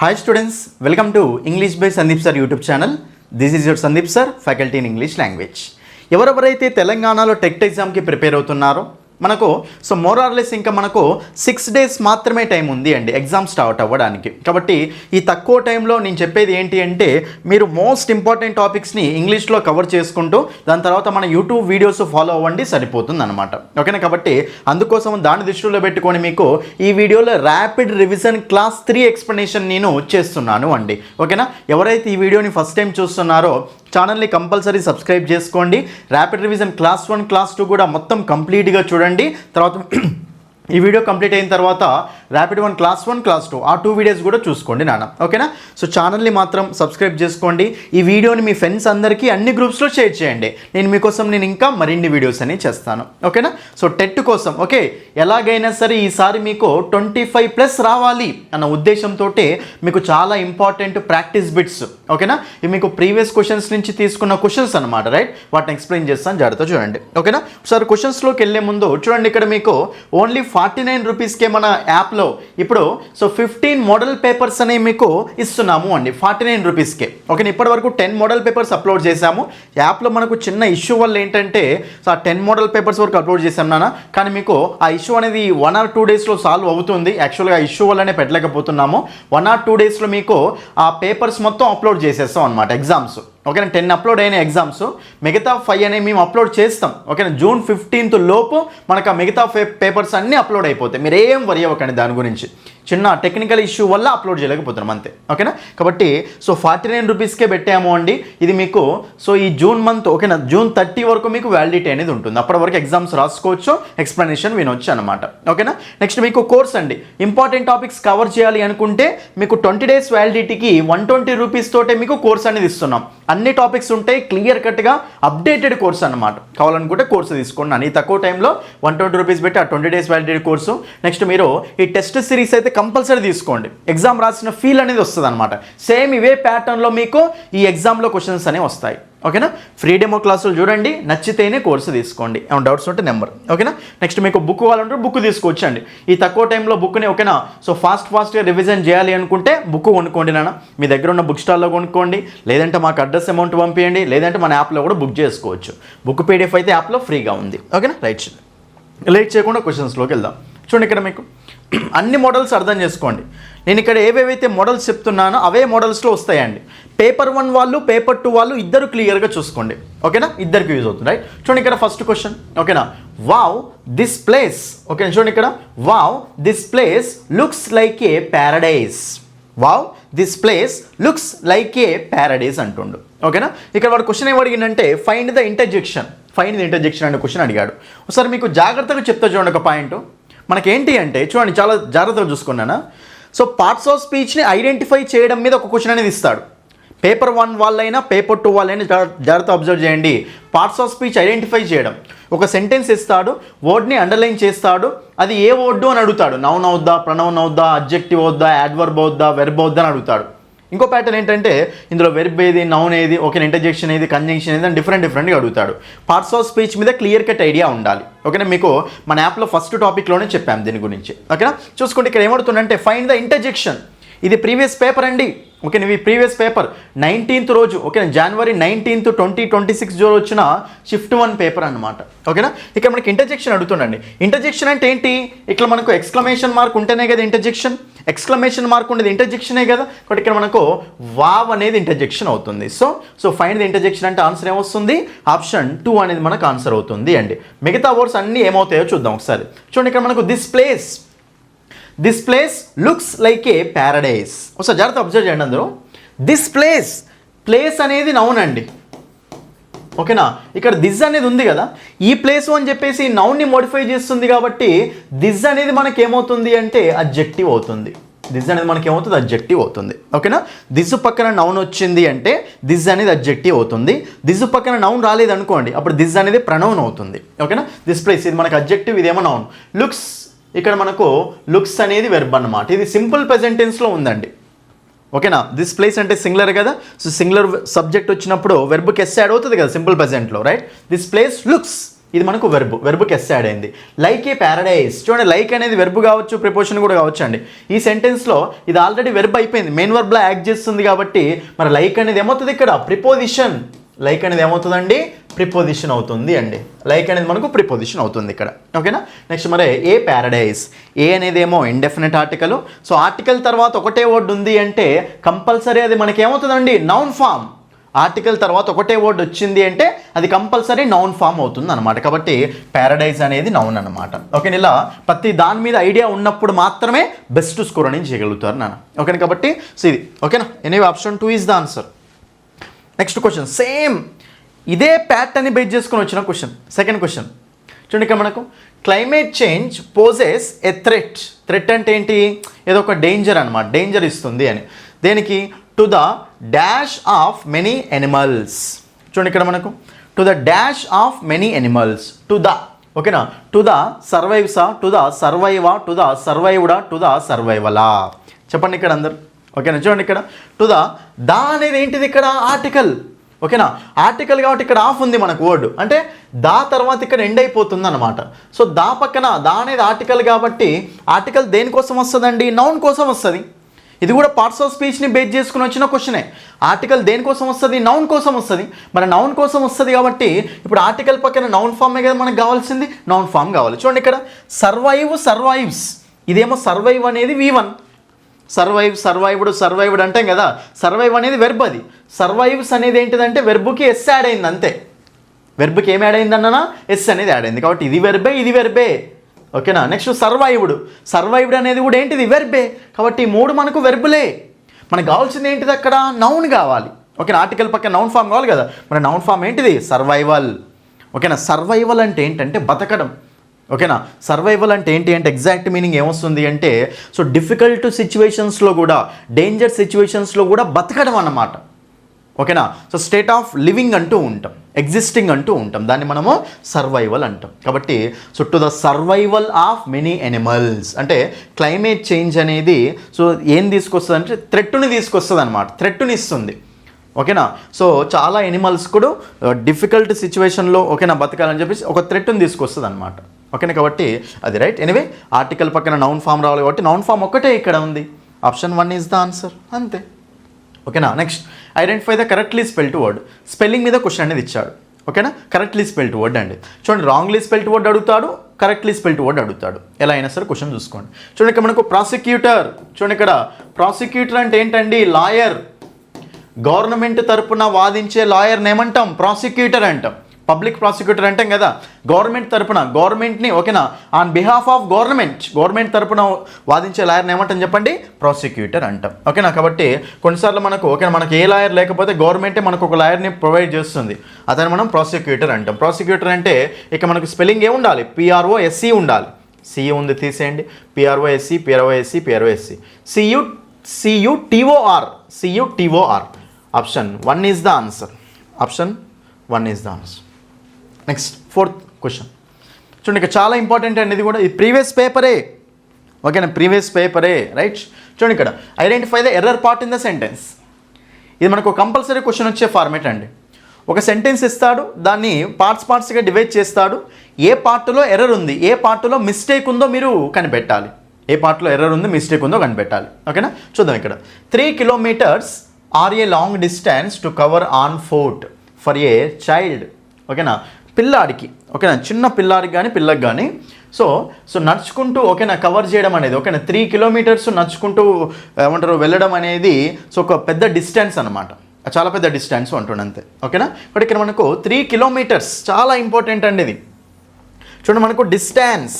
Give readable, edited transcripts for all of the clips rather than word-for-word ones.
Hi students, welcome to English by Sandeep Sir YouTube channel. This is your Sandeep Sir, faculty in English language. ఎవరెవరైతే తెలంగాణలో TET ఎగ్జామ్కి prepare అవుతున్నారో మనకు more or less ఇంకా మనకు 6 days మాత్రమే time ఉంది అండి ఎగ్జామ్ స్టార్ట్ అవ్వడానికి. కాబట్టి ఈ తక్కువ టైంలో నేను చెప్పేది ఏంటి అంటే మీరు మోస్ట్ ఇంపార్టెంట్ టాపిక్స్ని ఇంగ్లీష్లో కవర్ చేసుకుంటూ దాని తర్వాత మన యూట్యూబ్ వీడియోస్ ఫాలో అవ్వండి, సరిపోతుంది అనమాట. ఓకేనా? కాబట్టి అందుకోసం దాన్ని దృష్టిలో పెట్టుకొని మీకు ఈ వీడియోలో ర్యాపిడ్ రివిజన్ క్లాస్ 3 ఎక్స్ప్లెనేషన్ నేను చేస్తున్నాను అండి. ఓకేనా? ఎవరైతే ఈ వీడియోని ఫస్ట్ టైం చూస్తున్నారో ఛానల్ని కంపల్సరీ సబ్స్క్రైబ్ చేసుకోండి. ర్యాపిడ్ రివిజన్ క్లాస్ 1 క్లాస్ 2 కూడా మొత్తం కంప్లీట్గా చూడండి. తర్వాత ఈ వీడియో కంప్లీట్ అయిన తర్వాత ర్యాపిడ్ 1 క్లాస్ 1 క్లాస్ 2 ఆ 2 వీడియోస్ కూడా చూసుకోండి నాన్న. ఓకేనా? ఛానల్ని మాత్రం సబ్స్క్రైబ్ చేసుకోండి. ఈ వీడియోని మీ ఫ్రెండ్స్ అందరికీ అన్ని గ్రూప్స్లో షేర్ చేయండి. నేను ఇంకా మరిన్ని వీడియోస్ అని చేస్తాను. ఓకేనా? టెట్ కోసం ఓకే ఎలాగైనా సరే ఈసారి మీకు 25+ రావాలి అన్న ఉద్దేశంతో మీకు చాలా ఇంపార్టెంట్ ప్రాక్టీస్ బిట్స్. ఓకేనా? ఇవి మీకు ప్రీవియస్ క్వశ్చన్స్ నుంచి తీసుకున్న క్వశ్చన్స్ అనమాట. రైట్? వాటిని ఎక్స్ప్లెయిన్ చేస్తాను, జాగ్రత్త చూడండి. ఓకేనా? ఒకసారి క్వశ్చన్స్లోకి వెళ్ళే ముందు చూడండి, ఇక్కడ మీకు ఓన్లీ 49 రూపీస్కే మన యాప్లో ఇప్పుడు 15 మోడల్ పేపర్స్ అనేవి మీకు ఇస్తున్నాము అండి 49 రూపీస్కే. ఓకే, ఇప్పటి వరకు 10 మోడల్ పేపర్స్ అప్లోడ్ చేశాము. యాప్లో మనకు చిన్న ఇష్యూ వల్ల ఏంటంటే ఆ 10 మోడల్ పేపర్స్ వరకు అప్లోడ్ చేశాం నాన్న. కానీ మీకు ఆ ఇష్యూ అనేది 1 or 2 daysలో సాల్వ్ అవుతుంది. యాక్చువల్గా ఆ ఇష్యూ వల్లనే పెట్టలేకపోతున్నాము. 1 or 2 daysలో మీకు ఆ పేపర్స్ మొత్తం అప్లోడ్ చేసేస్తాం అనమాట ఎగ్జామ్స్. ఓకేనా? 10 అప్లోడ్ అయిన ఎగ్జామ్స్, మిగతా 5 అనేవి మేము అప్లోడ్ చేస్తాం. ఓకేనా? June 15th లోపు మనకు ఆ మిగతా పేపర్స్ అన్నీ అప్లోడ్ అయిపోతాయి. మీరు ఏం వరి అవ్వకండి దాని గురించి. చిన్న టెక్నికల్ ఇష్యూ వల్ల అప్లోడ్ చేయలేకపోతున్నాం అంతే. ఓకేనా? కాబట్టి 49 రూపీస్కే పెట్టాము అండి. ఇది మీకు ఈ జూన్ మంత్ ఓకేనా June 30 వరకు మీకు వ్యాలిడిటీ అనేది ఉంటుంది. అప్పటి వరకు ఎగ్జామ్స్ రాసుకోవచ్చు, ఎక్స్ప్లెనేషన్ వినొచ్చు అనమాట. ఓకేనా? నెక్స్ట్ మీకు కోర్స్ అండి. ఇంపార్టెంట్ టాపిక్స్ కవర్ చేయాలి అనుకుంటే మీకు 20 days వ్యాలిడిటీకి 120 రూపీస్ తోటే మీకు కోర్స్ అనేది ఇస్తున్నాం. అన్ని టాపిక్స్ ఉంటాయి, క్లియర్ కట్గా అప్డేటెడ్ కోర్స్ అనమాట. కావాలనుకుంటే కోర్సు తీసుకోండి. ఈ తక్కువ టైంలో 120 రూపీస్ పెట్టి ఆ 20 days వ్యాలిడిటీ కోర్సు. నెక్స్ట్ మీరు ఈ టెస్ట్ సిరీస్ అయితే కంపల్సరీ తీసుకోండి. ఎగ్జామ్ రాసిన ఫీల్ అనేది వస్తుంది అనమాట. సేమ్ ఇవే ప్యాటర్న్లో మీకు ఈ ఎగ్జామ్లో క్వశ్చన్స్ అనేవి వస్తాయి. ఓకేనా? ఫ్రీ డెమో క్లాసులు చూడండి, నచ్చితేనే కోర్సు తీసుకోండి. ఏమైనా డౌట్స్ ఉంటే నెంబర్. ఓకేనా? నెక్స్ట్ మీకు బుక్ కావాలంటే బుక్ తీసుకోవచ్చండి. ఈ తక్కువ టైంలో బుక్ని ఓకేనా ఫాస్ట్గా రివిజన్ చేయాలి అనుకుంటే బుక్ కొనుక్కోండి నాన్న. మీ దగ్గర ఉన్న బుక్ స్టాల్లో కొనుక్కోండి, లేదంటే మాకు అడ్రస్ అమౌంట్ పంపించండి, లేదంటే మన యాప్లో కూడా బుక్ చేసుకోవచ్చు. బుక్ PDF అయితే యాప్లో ఫ్రీగా ఉంది. ఓకేనా? రైట్, లేట్ చేయకుండా క్వశ్చన్స్లోకి వెళ్దాం. చూడండి, ఇక్కడ మీకు అన్ని మోడల్స్ అర్థం చేసుకోండి. నేను ఇక్కడ ఏవేవైతే మోడల్స్ చెప్తున్నానో అవే మోడల్స్లో వస్తాయండి. పేపర్ 1 వాళ్ళు పేపర్ 2 వాళ్ళు ఇద్దరు క్లియర్గా చూసుకోండి. ఓకేనా? ఇద్దరికి యూజ్ అవుతుంది. రైట్? చూడండి, ఇక్కడ ఫస్ట్ క్వశ్చన్. ఓకేనా? Wow this place. ఓకే, చూడండి ఇక్కడ wow this place looks like a Paradise. Wow this place looks like a Paradise అంటుండు. ఓకేనా? ఇక్కడ వాడు క్వశ్చన్ ఏం అడిగిందంటే ఫైండ్ ద ఇంటర్జెక్షన్ అనే క్వశ్చన్ అడిగాడు. ఒకసారి మీకు జాగ్రత్తగా చెప్తా చూడండి. ఒక పాయింట్ మనకేంటి అంటే చూడండి, చాలా జాగ్రత్తగా చూసుకున్నానా. పార్ట్స్ ఆఫ్ స్పీచ్ని ఐడెంటిఫై చేయడం మీద ఒక క్వశ్చన్ అనేది ఇస్తాడు. పేపర్ 1 వాళ్ళైనా పేపర్ 2 వాళ్ళైనా జాగ్రత్త అబ్జర్వ్ చేయండి. పార్ట్స్ ఆఫ్ స్పీచ్ ఐడెంటిఫై చేయడం, ఒక సెంటెన్స్ ఇస్తాడు, వర్డ్ని అండర్లైన్ చేస్తాడు, అది ఏ వర్డ్ అని అడుగుతాడు. నౌన్ అవుద్దా, ప్రొనౌన్ అవుద్దా, అడ్జెక్టివ్ అవుద్దా, యాడ్వర్బ్ అవుద్దా, వెర్బ్ అవుద్దా అని అడుగుతాడు. ఇంకో ప్యాటర్న్ ఏంటంటే ఇందులో వెర్బ్ ఏది, నౌన్ ఏది, ఓకే ఇంటర్జెక్షన్ ఏది, కంజంక్షన్ ఏది అని డిఫరెంట్గా అడుగుతాడు. పార్ట్స్ ఆఫ్ స్పీచ్ మీద క్లియర్ కట్ ఐడియా ఉండాలి. ఓకేనా? మీకు మన యాప్లో ఫస్ట్ టాపిక్లోనే చెప్పాము దీని గురించి. ఓకేనా? చూసుకోండి, ఇక్కడ ఏమడుతుందంటే ఫైండ్ ద ఇంటర్జెక్షన్. ఇది ప్రీవియస్ పేపర్ అండి. ఓకే, ఇవి ప్రీవియస్ పేపర్ 19th రోజు ఓకే January 19th 2026 రోజు వచ్చిన షిఫ్ట్ 1 పేపర్ అనమాట. ఓకేనా? ఇక్కడ మనకి ఇంటర్జెక్షన్ అడుగుతుండండి. ఇంటర్జెక్షన్ అంటే ఏంటి? ఇక్కడ మనకు ఎక్స్క్లమేషన్ మార్క్ ఉంటేనే కదా ఇంటర్జెక్షన్. ఎక్స్క్లమేషన్ మార్క్ ఉండేది ఇంటర్జెక్షనే కదా. కాబట్టి ఇక్కడ మనకు వావ్ అనేది ఇంటర్జెక్షన్ అవుతుంది. ఫైండ్ ది ఇంటర్జెక్షన్ అంటే ఆన్సర్ ఏమొస్తుంది? ఆప్షన్ 2 అనేది మనకు ఆన్సర్ అవుతుంది అండి. మిగతా వర్డ్స్ అన్నీ ఏమవుతాయో చూద్దాం ఒకసారి. చూడండి, ఇక్కడ మనకు this place looks like a Paradise. ఒకసారి జాగ్రత్త అబ్జర్వ్ చేయండి. అందరూ దిస్ ప్లేస్ అనేది నౌన్ అండి. ఓకేనా? ఇక్కడ దిస్ అనేది ఉంది కదా, ఈ ప్లేస్ అని చెప్పేసి నౌన్ని మోడిఫై చేస్తుంది కాబట్టి దిస్ అనేది మనకి ఏమవుతుంది అంటే అడ్జెక్టివ్ అవుతుంది. దిస్ అనేది మనకి ఏమవుతుంది? అడ్జెక్టివ్ అవుతుంది. ఓకేనా? దిస్ పక్కన నౌన్ వచ్చింది అంటే దిస్ అనేది అడ్జెక్టివ్ అవుతుంది. దిస్ పక్కన నౌన్ రాలేదు అనుకోండి, అప్పుడు దిస్ అనేది ప్రొనౌన్ అవుతుంది. ఓకేనా? దిస్ ప్లేస్ ఇది మనకు అడ్జెక్టివ్, ఇదేమో నౌన్. లుక్స్ ఇక్కడ మనకు లుక్స్ అనేది వెర్బ్ అన్నమాట. ఇది సింపుల్ ప్రెజెంట్ టెన్స్లో ఉందండి. ఓకేనా? దిస్ ప్లేస్ అంటే సింగులర్ కదా. సింగులర్ సబ్జెక్ట్ వచ్చినప్పుడు వెర్బ్కి ఎస్ యాడ్ అవుతుంది కదా సింపుల్ ప్రెజెంట్లో. రైట్? దిస్ ప్లేస్ లుక్స్ ఇది మనకు వెర్బ్కి ఎస్ యాడ్ అయింది. లైక్ ఏ ప్యారడైజ్, చూడండి లైక్ అనేది వెర్బ్ కావచ్చు, ప్రిపోజిషన్ కూడా కావచ్చు అండి. ఈ సెంటెన్స్లో ఇది ఆల్రెడీ వెర్బ్ అయిపోయింది, మెయిన్ వర్బ్లో యాక్ట్ చేస్తుంది కాబట్టి మరి లైక్ అనేది ఏమవుతుంది ఇక్కడ ప్రిపోజిషన్. లైక్ అనేది ఏమవుతుందండి ప్రిపోజిషన్ అవుతుంది అండి. లైక్ అనేది మనకు ప్రిపోజిషన్ అవుతుంది ఇక్కడ. ఓకేనా. నెక్స్ట్ మరి ఏ ప్యారడైజ్, ఏ అనేది ఏమో ఇండెఫినెట్ ఆర్టికల్. సో ఆర్టికల్ తర్వాత ఒకటే వర్డ్ ఉంది అంటే కంపల్సరీ అది మనకి ఏమవుతుందండి నౌన్ ఫామ్. ఆర్టికల్ తర్వాత ఒకటే వర్డ్ వచ్చింది అంటే అది కంపల్సరీ నౌన్ ఫామ్ అవుతుంది అనమాట. కాబట్టి ప్యారడైజ్ అనేది నౌన్ అనమాట. ఓకే, ఇలా ప్రతి దాని మీద ఐడియా ఉన్నప్పుడు మాత్రమే బెస్ట్ స్కోర్ అనేది చేయగలుగుతారు నాన్న. ఓకేనా. కాబట్టి సో ఇది ఓకేనా. Anyway option 2 is the answer. Next question same ఇదే ప్యాటర్న్ని బేస్ చేసుకొని వచ్చిన క్వశ్చన్. సెకండ్ క్వశ్చన్ చూడండి ఇక్కడ మనకు climate change poses a threat. Threat అంటే ఏంటి, ఏదో ఒక డేంజర్ అనమాట, డేంజర్ ఇస్తుంది అని. దేనికి, to the dash of many animals. చూడండి ఇక్కడ మనకు to the dash of many animals, to the ఓకేనా, టు ద సర్వైవ్సా, టు ద సర్వైవా, టు ద సర్వైవ్డా, టు ద సర్వైవలా చెప్పండి ఇక్కడ అందరు. ఓకేనా. చూడండి ఇక్కడ టు ద అనేది ఏంటిది ఇక్కడ ఆర్టికల్. ఓకేనా, ఆర్టికల్ కాబట్టి ఇక్కడ ఆఫ్ ఉంది మనకు వర్డ్, అంటే దా తర్వాత ఇక్కడ ఎండ్ అయిపోతుంది అనమాట. సో దా పక్కన దా అనేది ఆర్టికల్ కాబట్టి ఆర్టికల్ దేనికోసం వస్తుందండి, నౌన్ కోసం వస్తుంది. ఇది కూడా పార్ట్స్ ఆఫ్ స్పీచ్ని బేస్ చేసుకుని వచ్చిన క్వశ్చనే. ఆర్టికల్ దేనికోసం వస్తుంది, నౌన్ కోసం వస్తుంది. మరి నౌన్ కోసం వస్తుంది కాబట్టి ఇప్పుడు ఆర్టికల్ పక్కన నౌన్ ఫామే కదా మనకు కావాల్సింది, నౌన్ ఫామ్ కావాలి. చూడండి ఇక్కడ సర్వైవ్, సర్వైవ్స్, ఇదేమో సర్వైవ్ అనేది V1, సర్వైవ్, సర్వైవ్డ్, సర్వైవ్డ్ అంటాం కదా. సర్వైవ్ అనేది వెర్బ్, అది సర్వైవ్స్ అనేది ఏంటిదంటే వెర్బ్కి ఎస్ యాడ్ అయింది అంతే. వెర్బ్కి ఏం యాడ్ అయింది అన్నా, ఎస్ అనేది యాడ్ అయింది కాబట్టి ఇది వెర్బే, ఇది వెర్బే. ఓకేనా. నెక్స్ట్ సర్వైవ్డ్, సర్వైవ్డ్ అనేది కూడా ఏంటిది వెర్బే. కాబట్టి ఈ మూడు మనకు వెర్బులే. మనకు కావాల్సింది ఏంటిది అక్కడ నౌన్ కావాలి. ఓకేనా, ఆర్టికల్ పక్కన నౌన్ ఫామ్ కావాలి కదా. మన నౌన్ ఫామ్ ఏంటిది సర్వైవల్. ఓకేనా, సర్వైవల్ అంటే ఏంటంటే బతకడం. ఓకేనా, సర్వైవల్ అంటే ఏంటి అంటే ఎగ్జాక్ట్ మీనింగ్ ఏమొస్తుంది అంటే సో డిఫికల్ట్ సిచ్యువేషన్స్లో కూడా, డేంజర్ సిచ్యువేషన్స్లో కూడా బతకడం అన్నమాట. ఓకేనా. సో స్టేట్ ఆఫ్ లివింగ్ అంటూ ఉంటాం, ఎగ్జిస్టింగ్ అంటూ ఉంటాం, దాన్ని మనము సర్వైవల్ అంటాం. కాబట్టి so to the survival of many animals అంటే క్లైమేట్ చేంజ్ అనేది సో ఏం తీసుకొస్తుంది అంటే థ్రెట్ని తీసుకొస్తుంది అనమాట, థ్రెట్ని ఇస్తుంది. ఓకేనా. సో చాలా ఎనిమల్స్ కూడా డిఫికల్ట్ సిచ్యువేషన్లో ఓకేనా బతకాలని చెప్పేసి ఒక థ్రెట్ని తీసుకొస్తుంది అనమాట. ఓకేనా, కాబట్టి అది రైట్. ఎనివే ఆర్టికల్ పక్కన నౌన్ ఫామ్ రావాలి కాబట్టి నౌన్ ఫామ్ ఒక్కటే ఇక్కడ ఉంది. ఆప్షన్ 1 ఈజ్ ద ఆన్సర్, అంతే. ఓకేనా. Next identify the correctly spelled word. Spelling మీద క్వశ్చన్ అనేది ఇచ్చాడు. ఓకేనా, కరెక్ట్లీ స్పెల్డ్ వర్డ్ అండి. చూడండి రాంగ్లీ స్పెల్డ్ వర్డ్ అడుగుతాడు, కరెక్ట్లీ స్పెల్డ్ వర్డ్ అడుగుతాడు, ఎలా అయినా సరే క్వశ్చన్ చూసుకోండి. చూడండి ఇక్కడ మనకు ప్రాసిక్యూటర్. చూడండి ఇక్కడ ప్రాసిక్యూటర్ అంటే ఏంటండి, లాయర్. గవర్నమెంట్ తరపున వాదించే లాయర్ని ఏమంటాం, ప్రాసిక్యూటర్ అంటాం. పబ్లిక్ ప్రాసిక్యూటర్ అంటాం కదా. గవర్నమెంట్ తరపున, గవర్నమెంట్ని ఓకేనా ఆన్ బిహాఫ్ ఆఫ్ గవర్నమెంట్ తరపున వాదించే లాయర్ని ఏమంటాం చెప్పండి, ప్రాసిక్యూటర్ అంటాం. ఓకేనా. కాబట్టి కొన్నిసార్లు మనకు ఓకేనా మనకు ఏ లాయర్ లేకపోతే గవర్నమెంటే మనకు ఒక లాయర్ని ప్రొవైడ్ చేస్తుంది, అతను మనం ప్రాసిక్యూటర్ అంటాం. ప్రాసిక్యూటర్ అంటే ఇక మనకు స్పెల్లింగ్ ఏ ఉండాలి, PROSC ఉండాలి. సియు ఉంది తీసేయండి, PROSC CUTOR. Option 1 is the answer. Option 1 is the answer. Next 4th question చూడండి, ఇక చాలా ఇంపార్టెంట్ అండి ఇది కూడా. ఇది ప్రీవియస్ పేపరే. ఓకేనా, ప్రీవియస్ పేపరే రైట్. చూడండి ఇక్కడ identify the error part in the sentence. ఇది మనకు కంపల్సరీ క్వశ్చన్ వచ్చే ఫార్మేట్ అండి. ఒక సెంటెన్స్ ఇస్తాడు, దాన్ని పార్ట్స్గా డివైడ్ చేస్తాడు. ఏ పార్ట్లో ఎర్రర్ ఉంది, ఏ పార్ట్లో మిస్టేక్ ఉందో మీరు కనిపెట్టాలి. ఏ పార్ట్లో ఎర్రర్ ఉంది, మిస్టేక్ ఉందో కనిపెట్టాలి. ఓకేనా, చూద్దాం ఇక్కడ. 3 kilometers are a long distance to cover on foot for a child. ఓకేనా, పిల్లాడికి ఓకేనా, చిన్న పిల్లాడికి కానీ పిల్లకి కానీ సో నడుచుకుంటూ ఓకేనా కవర్ చేయడం అనేది ఓకేనా 3 kilometers నడుచుకుంటూ ఏమంటారు వెళ్ళడం అనేది సో ఒక పెద్ద డిస్టెన్స్ అనమాట, చాలా పెద్ద డిస్టెన్స్ అంటుండే అంతే. ఓకేనా, బట్ ఇక్కడ మనకు 3 kilometers చాలా ఇంపార్టెంట్ అండి ఇది. చూడండి మనకు డిస్టెన్స్,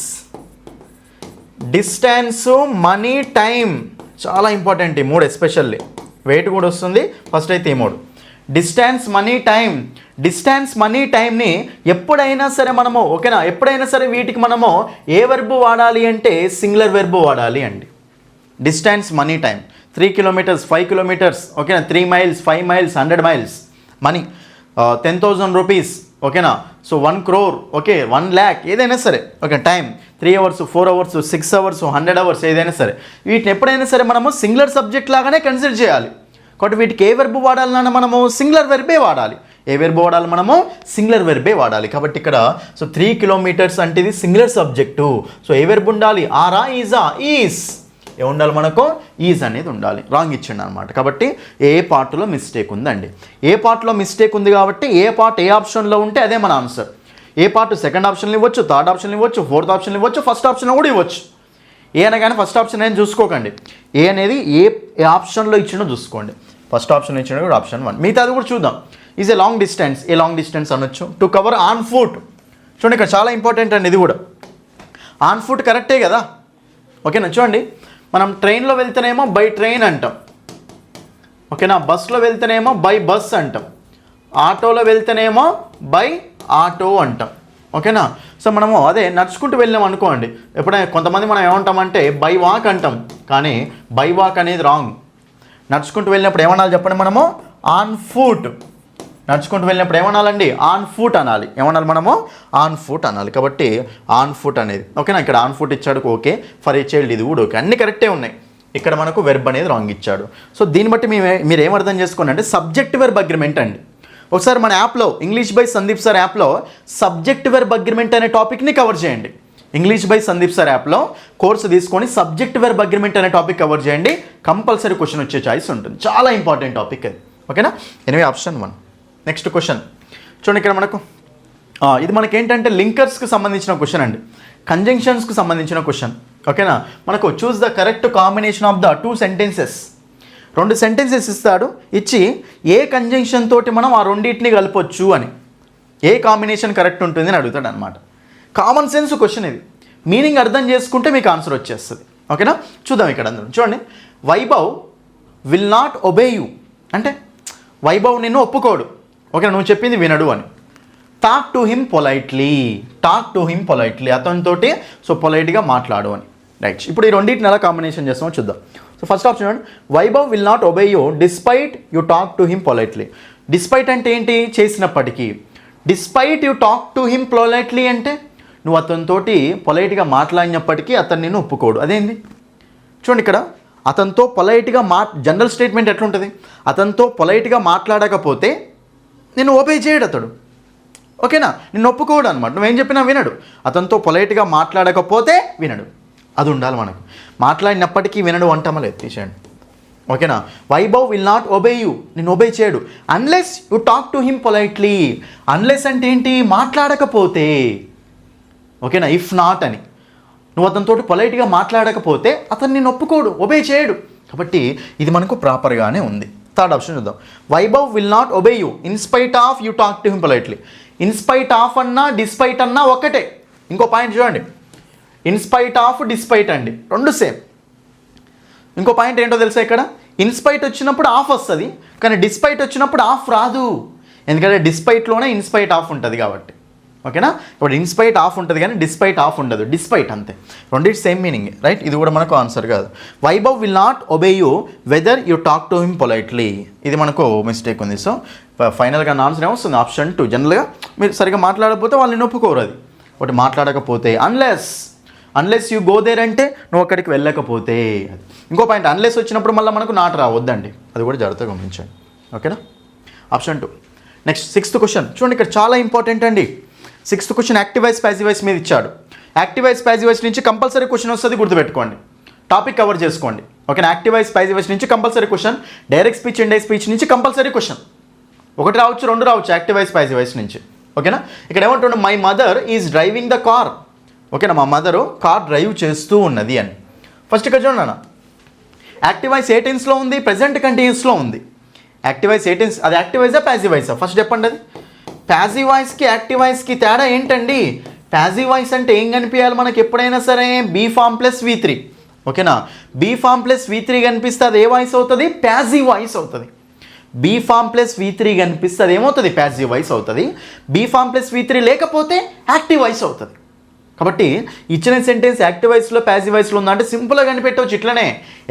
మనీ, టైం చాలా ఇంపార్టెంట్. ఈ 3 ఎస్పెషల్లీ వెయిట్ కూడా వస్తుంది. ఫస్ట్ అయితే ఈ 3 డిస్టెన్స్, మనీ, టైంని ఎప్పుడైనా సరే మనము ఓకేనా ఎప్పుడైనా సరే వీటికి మనము ఏ వెర్బ్ వాడాలి అంటే సింగులర్ వెర్బ్ వాడాలి అండి. Distance, money, time. 3 kilometers, 5 kilometers ఓకేనా, 3 miles, 5 miles, 100 miles. Money 10,000 rupees ఓకేనా, సో 1 crore ఓకే, 1 lakh ఏదైనా సరే okay. Time 3 hours, 4 hours, 6 hours, 100 hours ఏదైనా సరే వీటిని ఎప్పుడైనా సరే మనము సింగులర్ సబ్జెక్ట్ లాగానే కన్సిడర్ చేయాలి. కాబట్టి వీటికి ఏ వెర్బ్ వాడాలన్నా మనము సింగులర్ వెర్బే వాడాలి. ఏ వెర్బ్ వాడాలి మనము? సింగులర్ వెర్బే వాడాలి. కాబట్టి ఇక్కడ సో 3 కిలోమీటర్స్ అంటే ఇది సింగులర్ సబ్జెక్టు. సో ఏ వెర్బ్ ఉండాలి? ఆరా, ఈజా? ఈజ్. ఏ ఉండాలి మనకు? ఈజ్ అనేది ఉండాలి. రాంగ్ ఇచ్చిండు అనమాట. కాబట్టి ఏ పార్ట్లో మిస్టేక్ ఉందండి. ఏ పార్ట్లో మిస్టేక్ ఉంది కాబట్టి ఏ పార్ట్ ఏ ఆప్షన్లో ఉంటే అదే మన ఆన్సర్. ఏ పార్ట్ సెకండ్ ఆప్షన్లో ఇవ్వచ్చు, థర్డ్ ఆప్షన్లో ఇవ్వచ్చు, ఫోర్త్ ఆప్షన్లో ఇవ్వచ్చు, ఫస్ట్ ఆప్షన్లో కూడా ఇవ్వచ్చు. ఏ అనగానే ఫస్ట్ ఆప్షన్ ఏం చూసుకోకండి. ఏ అనేది ఏ ఆప్షన్లో ఇచ్చినో చూసుకోండి. ఫస్ట్ ఆప్షన్ ఇచ్చినా కూడా ఆప్షన్ 1. మిగతా అది కూడా చూద్దాం. Is a long distance. A long distance అనొచ్చు. To cover on foot. చూడండి ఇక్కడ చాలా ఇంపార్టెంట్ అండి ఇది కూడా. ఆన్ ఫుట్ కరెక్టే కదా? ఓకేనా? చూడండి మనం ట్రైన్లో వెళ్తేనేమో బై ట్రైన్ అంటాం. ఓకేనా? బస్సులో వెళ్తేనేమో బై బస్ అంటాం. ఆటోలో వెళ్తేనేమో బై ఆటో అంటాం. ఓకేనా? సో మనము అదే నడుచుకుంటూ వెళ్ళాం అనుకోండి, ఎప్పుడైనా కొంతమంది మనం ఏమంటామంటే బై వాక్ అంటాం. కానీ బై వాక్ అనేది రాంగ్. నడుచుకుంటూ వెళ్ళినప్పుడు ఏమనాలి చెప్పండి మనము? On foot. నడుచుకుంటూ వెళ్ళినప్పుడు ఏమనాలండి? ఆన్ ఫుట్ అనాలి. ఏమనాలి మనము? ఆన్ ఫుట్ అనాలి. కాబట్టి ఆన్ ఫుట్ అనేది ఓకేనా? ఇక్కడ ఆన్ ఫుట్ ఇచ్చాడు, ఓకే. ఫర్ ఏ చైల్డ్ ఇది కూడా ఓకే. అన్ని కరెక్టే ఉన్నాయి. ఇక్కడ మనకు వెర్బ్ అనేది రాంగ్ ఇచ్చాడు. సో దీన్ని బట్టి మీరు ఏం అర్థం చేసుకోండి అంటే సబ్జెక్ట్ వెర్బ్ అగ్రిమెంట్ అండి. ఒకసారి మన యాప్లో ఇంగ్లీష్ బై సందీప్ సార్ యాప్లో సబ్జెక్ట్ వెర్బ్ అగ్రిమెంట్ అనే టాపిక్ని కవర్ చేయండి. ఇంగ్లీష్ బై సందీప్ సార్ యాప్లో కోర్సు తీసుకొని సబ్జెక్ట్ వెర్బ్ అగ్రిమెంట్ అనే టాపిక్ కవర్ చేయండి. కంపల్సరీ క్వశ్చన్ వచ్చే ఛాయిస్ ఉంటుంది. చాలా ఇంపార్టెంట్ టాపిక్ అది. ఓకేనా? Anyway option 1. నెక్స్ట్ క్వశ్చన్ చూడండి. ఇక్కడ మనకు ఇది మనకేంటంటే లింకర్స్కి సంబంధించిన క్వశ్చన్ అండి. కంజంక్షన్స్కి సంబంధించిన క్వశ్చన్. ఓకేనా? మనకు choose the correct combination of the 2 sentences. 2 sentences ఇస్తాడు. ఇచ్చి ఏ కంజంక్షన్ తోటి మనం ఆ రెండింటిని కలపొచ్చు అని, ఏ కాంబినేషన్ కరెక్ట్ ఉంటుంది అని అడుగుతాడు అనమాట. కామన్ సెన్స్ క్వశ్చన్ ఇది. మీనింగ్ అర్థం చేసుకుంటే మీకు ఆన్సర్ వచ్చేస్తుంది. ఓకేనా? చూద్దాం ఇక్కడ అందరం. చూడండి, Vaibhav will not obey you అంటే వైభవ్ నిన్ను ఒప్పుకోడు. ఓకే, నువ్వు చెప్పింది వినడు అని. Talk to him politely. Talk to him politely. అతనితోటి సో పొలైట్గా మాట్లాడు అని. రైట్. ఇప్పుడు ఈ రెండింటిని ఎలా కాంబినేషన్ చేస్తామో చూద్దాం. సో ఫస్ట్ ఆప్షన్ చూడండి, Vaibhav will not obey you despite you talk to him politely. Despite అంటే ఏంటి? చేసినప్పటికీ. Despite you talk to him politely అంటే నువ్వు అతనితోటి పొలైట్గా మాట్లాడినప్పటికీ అతను నిన్ను ఒప్పుకోడు. అదేంది? చూడండి ఇక్కడ అతనితో పొలైట్గా జనరల్ స్టేట్మెంట్ ఎట్లుంటుంది? అతనితో పొలైట్గా మాట్లాడకపోతే నేను ఒబే చేయడు అతడు. ఓకేనా? నిన్ను ఒప్పుకోడు అనమాట. నువ్వేం చెప్పినా వినడు. అతనితో పొలైట్గా మాట్లాడకపోతే వినడు. అది ఉండాలి మనకు. మాట్లాడినప్పటికీ వినడు అంటామా లేదు? తీసేయండి. ఓకేనా? Vaibhav will not obey you. నేను ఒబే చేయడు. Unless you talk to him politely. Unless అంటే ఏంటి? మాట్లాడకపోతే. ఓకేనా? ఇఫ్ నాట్ అని. నువ్వు అతనితో పొలైట్గా మాట్లాడకపోతే అతను నేను ఒప్పుకోడు, ఒబే చేయడు. కాబట్టి ఇది మనకు ప్రాపర్గానే ఉంది. థర్డ్ ఆప్షన్ చూద్దాం. Vaibhav will not obey you in spite of you talk to him politely. In spite of అన్నా డిస్పైట్ అన్నా ఒకటే. ఇంకో పాయింట్ చూడండి, ఇన్స్పైట్ ఆఫ్ డిస్పైట్ అండి, రెండు సేమ్. ఇంకో పాయింట్ ఏంటో తెలుసా? ఇక్కడ ఇన్స్పైట్ వచ్చినప్పుడు ఆఫ్ వస్తుంది, కానీ డిస్పైట్ వచ్చినప్పుడు ఆఫ్ రాదు. ఎందుకంటే డిస్పైట్లోనే ఇన్స్పైట్ ఆఫ్ ఉంటుంది కాబట్టి. ఓకేనా? ఇప్పుడు ఇన్స్పైట్ ఆఫ్ ఉంటుంది కానీ డిస్పైట్ ఆఫ్ ఉండదు. డిస్పైట్ అంతే. రెండింటి సేమ్ మీనింగ్. రైట్? ఇది కూడా మనకు ఆన్సర్ కాదు. Vaibhav will not obey you whether you talk to him politely. ఇది మనకు మిస్టేక్ ఉంది. సో ఫైనల్గా ఆన్సర్ ఏమొస్తుంది? ఆప్షన్ 2. జనరల్గా మీరు సరిగ్గా మాట్లాడకపోతే వాళ్ళని ఒప్పుకోరు. అది ఒకటి మాట్లాడకపోతే. అన్లెస్ యూ గో దేర్ అంటే నువ్వు అక్కడికి వెళ్ళకపోతే. ఇంకో పాయింట్, అన్లెస్ వచ్చినప్పుడు మళ్ళీ మనకు నాట్ రావద్దండి. అది కూడా జాగ్రత్తగా గమనించండి. ఓకేనా? ఆప్షన్ 2. నెక్స్ట్ 6th క్వశ్చన్ చూడండి. ఇక్కడ చాలా ఇంపార్టెంట్ అండి. 6th question active voice passive voice మీద ఇచ్చాడు. యాక్టివ్ వాయిస్ ప్యాసివ్ వాయిస్ నుంచి కంపల్సరీ క్వశ్చన్ వస్తుంది, గుర్తుపెట్టుకోండి. టాపిక్ కవర్ చేసుకోండి. ఓకేనా? యాక్టివ్ వాయిస్ ప్యాసివ్ వాయిస్ నుంచి compulsory question. Direct speech indirect speech నుంచి కంపల్సరీ క్వశ్చన్. ఒకటి రావచ్చు, రెండు రావచ్చు యాక్టివ్ వాయిస్ ప్యాసివ్ వాయిస్ నుంచి. ఓకేనా? ఇక్కడ ఏమంటుండే? My mother is driving the car. ఓకేనా? మా మదరు కార్ డ్రైవ్ చేస్తూ ఉన్నది అని. ఫస్ట్ ఇక్కడ చూడండి అన్న, యాక్టివ్ వాయిస్ ఏ టెన్స్లో ఉంది? ప్రెజెంట్ కంటిన్యూస్లో ఉంది. యాక్టివ్ వాయిస్ ఏ టెన్స్? అది యాక్టివ్ వాయిసా ప్యాసివ్ వాయిసా? ఫస్ట్ చెప్పండి. అది ప్యాసివ్ వాయిస్కి యాక్టివ్ వాయిస్కి తేడా ఏంటండి? ప్యాసివ్ వాయిస్ అంటే ఏం కనిపించాలి మనకి ఎప్పుడైనా సరే? Be form plus V3. ఓకేనా? బీ ఫామ్ ప్లస్ V3 కనిపిస్తే అది ఏ వాయిస్ అవుతుంది? ప్యాసివ్ వాయిస్ అవుతుంది. బీ ఫామ్ ప్లస్ V3 కనిపిస్తే అది ఏమవుతుంది? ప్యాసివ్ వాయిస్ అవుతుంది. బీ ఫామ్ ప్లస్ V3 లేకపోతే యాక్టివ్ వాయిస్ అవుతుంది. కాబట్టి ఇచ్చిన సెంటెన్స్ యాక్టివ్ వాయిస్లో ప్యాసివ్ వాయిస్లో ఉందా అంటే సింపుల్గా కనిపెట్టవచ్చు ఇట్లనే.